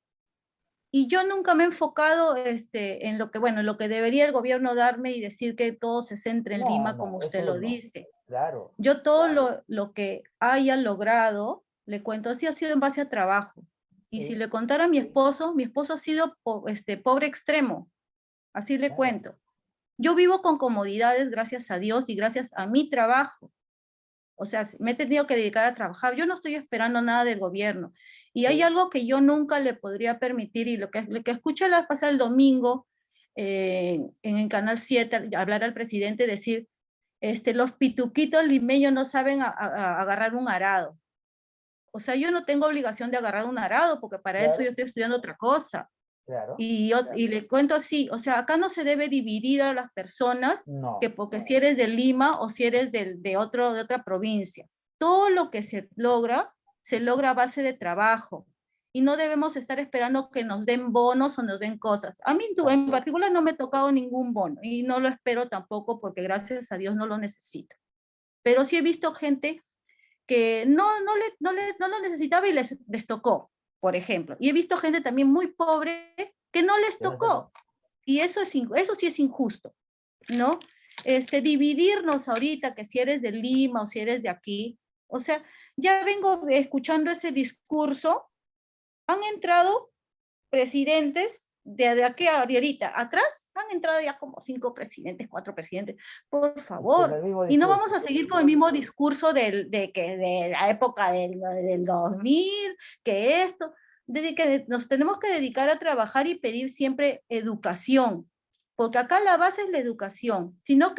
S8: yo nunca me he enfocado en lo que, bueno, lo que debería el gobierno darme y decir que todo se centra en Lima, como usted lo dice.
S1: Claro.
S8: Yo todo lo que haya logrado, le cuento, así ha sido en base a trabajo. Y si le contara a mi esposo ha sido pobre extremo. Así le cuento. Yo vivo con comodidades, gracias a Dios y gracias a mi trabajo. O sea, me he tenido que dedicar a trabajar. Yo no estoy esperando nada del gobierno. Y hay algo que yo nunca le podría permitir, y lo que escuché la vez pasada el domingo en el Canal 7, hablar al presidente, decir, los pituquitos limeños no saben agarrar un arado. O sea, yo no tengo obligación de agarrar un arado, porque para eso yo estoy estudiando otra cosa.
S1: Claro.
S8: Y le cuento así, o sea, acá no se debe dividir a las personas, que porque si eres de Lima o si eres de otra provincia. Todo lo que se logra a base de trabajo. Y no debemos estar esperando que nos den bonos o nos den cosas. A mí en particular no me ha tocado ningún bono y no lo espero tampoco porque gracias a Dios no lo necesito. Pero sí he visto gente que no lo necesitaba y les tocó, por ejemplo. Y he visto gente también muy pobre que no les tocó. Y eso sí es injusto, ¿no? Dividirnos ahorita, que si eres de Lima o si eres de aquí. O sea, ya vengo escuchando ese discurso. Han entrado presidentes de aquí a ahorita. Atrás han entrado ya como 5 presidentes, 4 presidentes. Por favor. Y no vamos a seguir con el mismo discurso de la época del 2000, que esto. Que nos tenemos que dedicar a trabajar y pedir siempre educación. Porque acá la base es la educación. Si no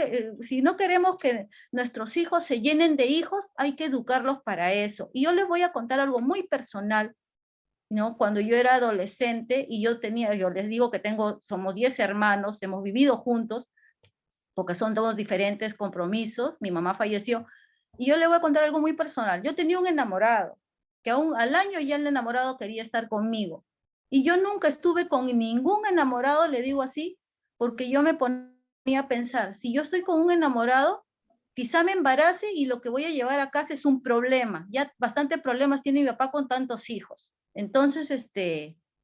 S8: queremos que nuestros hijos se llenen de hijos, hay que educarlos para eso. Y yo les voy a contar algo muy personal, ¿no? Cuando yo era adolescente y yo les digo que somos 10 hermanos, hemos vivido juntos, porque son todos diferentes compromisos, mi mamá falleció, y yo le voy a contar algo muy personal. Yo tenía un enamorado, que aún al año ya el enamorado quería estar conmigo, y yo nunca estuve con ningún enamorado, le digo así, porque yo me ponía a pensar, si yo estoy con un enamorado, quizá me embarace y lo que voy a llevar a casa es un problema. Ya bastante problemas tiene mi papá con tantos hijos. Entonces,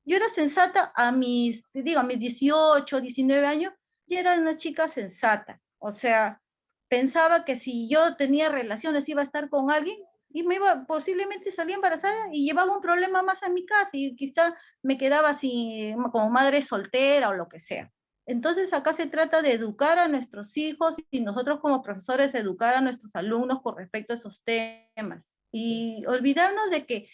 S8: yo era sensata a mis 18, 19 años, yo era una chica sensata. O sea, pensaba que si yo tenía relaciones, iba a estar con alguien, y posiblemente salía embarazada y llevaba un problema más a mi casa y quizá me quedaba así como madre soltera o lo que sea. Entonces acá se trata de educar a nuestros hijos y nosotros como profesores educar a nuestros alumnos con respecto a esos temas. Y olvidarnos de que,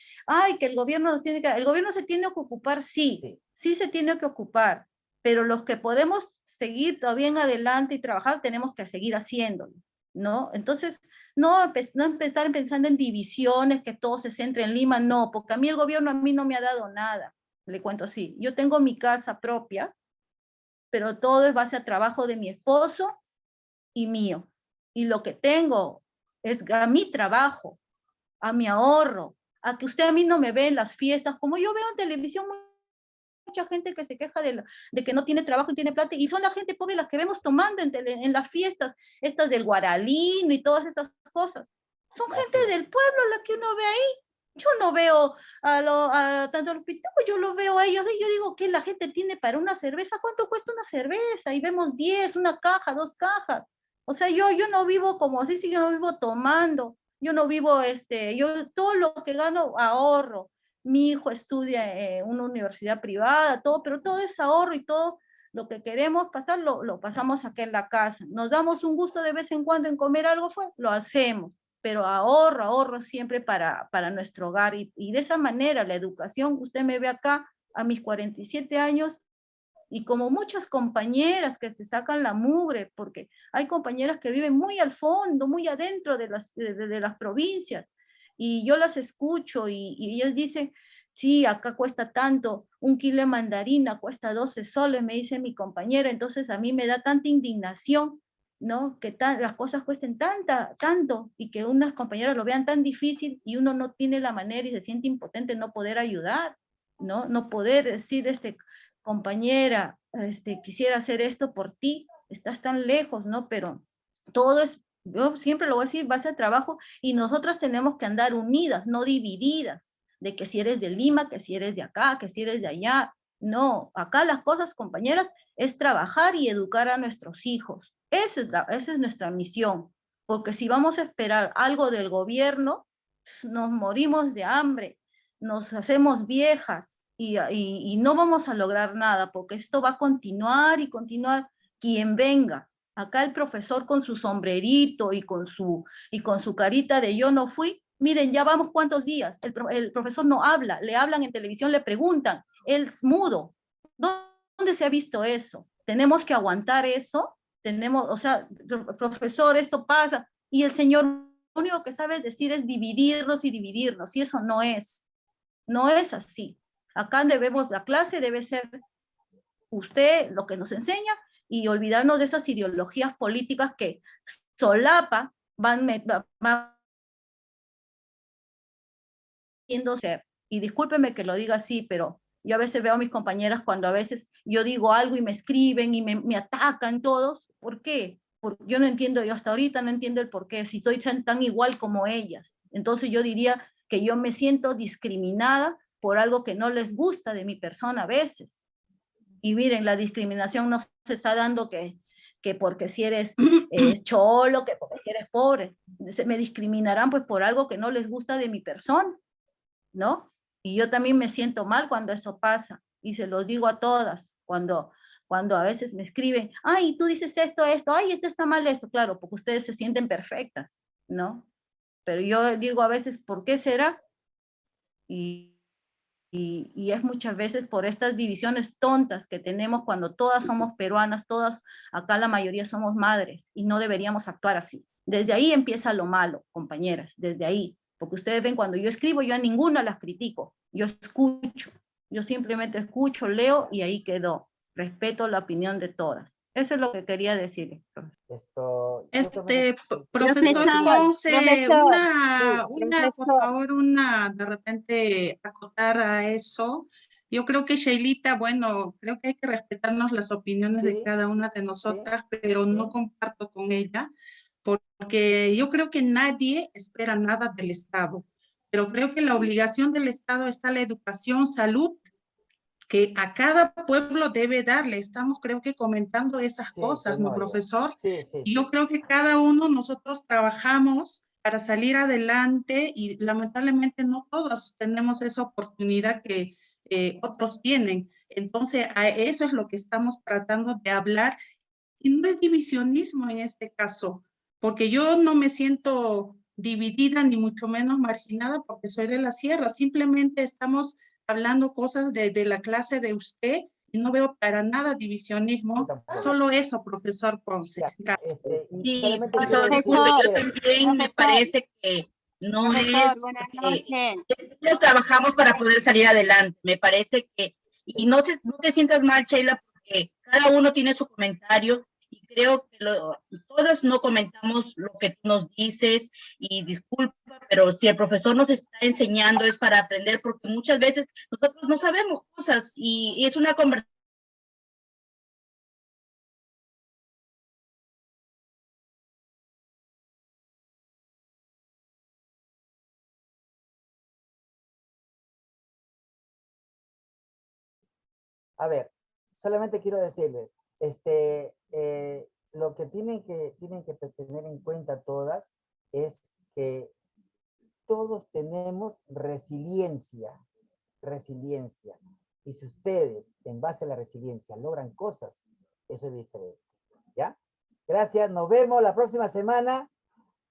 S8: que el gobierno nos tiene que... El gobierno se tiene que ocupar, sí se tiene que ocupar, pero los que podemos seguir todavía en adelante y trabajar tenemos que seguir haciéndolo, ¿no? Entonces, no empezar pensando en divisiones, que todo se centre en Lima, no, porque a mí el gobierno no me ha dado nada, le cuento así. Yo tengo mi casa propia, pero todo es base a trabajo de mi esposo y mío. Y lo que tengo es a mi trabajo, a mi ahorro, a que usted a mí no me ve en las fiestas, como yo veo en televisión mucha gente que se queja de que no tiene trabajo y tiene plata, y son la gente pobre las que vemos tomando en las fiestas, estas del Guaralino y todas estas cosas. Son gente del pueblo la que uno ve ahí. Yo no veo tanto a los pitujos, yo los veo a ellos, y yo digo que la gente tiene para una cerveza, ¿cuánto cuesta una cerveza? Y vemos 10, una caja, 2 cajas. O sea, yo no vivo como así, yo no vivo tomando, yo no vivo, yo todo lo que gano ahorro. Mi hijo estudia en una universidad privada, todo, pero todo es ahorro y todo lo que queremos pasar lo pasamos aquí en la casa. Nos damos un gusto de vez en cuando en comer algo, lo hacemos, pero ahorro siempre para nuestro hogar y de esa manera la educación, usted me ve acá a mis 47 años y como muchas compañeras que se sacan la mugre, porque hay compañeras que viven muy al fondo, muy adentro de las provincias, y yo las escucho y ellas dicen, sí, acá cuesta tanto, 1 kilo de mandarina cuesta 12 soles, me dice mi compañera, entonces a mí me da tanta indignación, ¿no? Que las cosas cuesten tanto, y que unas compañeras lo vean tan difícil, y uno no tiene la manera y se siente impotente no poder ayudar, ¿no? No poder decir, compañera, quisiera hacer esto por ti, estás tan lejos, ¿no? Pero todo es, yo siempre lo voy a decir, base a trabajo, y nosotras tenemos que andar unidas, no divididas, de que si eres de Lima, que si eres de acá, que si eres de allá. No, acá las cosas, compañeras, es trabajar y educar a nuestros hijos. Esa es nuestra misión, porque si vamos a esperar algo del gobierno, nos morimos de hambre, nos hacemos viejas, y no vamos a lograr nada, porque esto va a continuar y continuar quien venga. Acá el profesor con su sombrerito y con su carita de yo no fui, miren, ya vamos cuántos días, el profesor no habla, le hablan en televisión, le preguntan, él es mudo. ¿Dónde se ha visto eso? Tenemos que aguantar eso, o sea, profesor, esto pasa, y el señor lo único que sabe decir es dividirnos, y eso no es así. Acá la clase debe ser usted lo que nos enseña y olvidarnos de esas ideologías políticas que solapa van ser. Y discúlpeme que lo diga así, pero yo a veces veo a mis compañeras cuando a veces yo digo algo y me escriben y me atacan todos. ¿Por qué? Porque yo no entiendo, yo hasta ahorita no entiendo el por qué, si estoy tan igual como ellas. Entonces yo diría que yo me siento discriminada por algo que no les gusta de mi persona a veces. Y miren, la discriminación no se está dando que porque si eres cholo, que porque si eres pobre. Me discriminarán pues por algo que no les gusta de mi persona, ¿no? Y yo también me siento mal cuando eso pasa, y se lo digo a todas, cuando a veces me escriben, ay, tú dices esto, ay, esto está mal esto, claro, porque ustedes se sienten perfectas, ¿no? Pero yo digo a veces, ¿por qué será? Y es muchas veces por estas divisiones tontas que tenemos cuando todas somos peruanas, todas, acá la mayoría somos madres, y no deberíamos actuar así. Desde ahí empieza lo malo, compañeras, desde ahí. Porque ustedes ven, cuando yo escribo, yo a ninguna las critico, yo escucho, yo simplemente escucho, leo y ahí quedó. Respeto la opinión de todas. Eso es lo que quería decir.
S3: Profesor José, por favor, de repente acotar a eso. Yo creo que Sheilita, bueno, creo que hay que respetarnos las opiniones de cada una de nosotras, pero no comparto con ella, porque yo creo que nadie espera nada del Estado, pero creo que la obligación del Estado está la educación, salud, que a cada pueblo debe darle. Estamos, creo que, comentando esas cosas, ¿no, profesor?
S1: Sí.
S3: Y yo creo que cada uno nosotros trabajamos para salir adelante y lamentablemente no todos tenemos esa oportunidad que otros tienen. Entonces, a eso es lo que estamos tratando de hablar y no es divisionismo en este caso, porque yo no me siento dividida ni mucho menos marginada porque soy de la sierra, simplemente estamos hablando cosas de la clase de usted y no veo para nada divisionismo, solo eso, profesor Ponce.
S5: Sí, profesor, yo también me parece que no es, nosotros trabajamos para poder salir adelante, me parece que, y no te sientas mal, Sheila, porque cada uno tiene su comentario, y creo que todas no comentamos lo que tú nos dices, y disculpa, pero si el profesor nos está enseñando es para aprender, porque muchas veces nosotros no sabemos cosas, y es una conversación.
S1: A ver, solamente quiero decirles, lo que tienen que tener en cuenta todas es que todos tenemos resiliencia. Y si ustedes, en base a la resiliencia, logran cosas, eso es diferente. ¿Ya? Gracias, nos vemos la próxima semana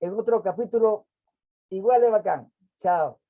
S1: en otro capítulo igual de bacán. Chao.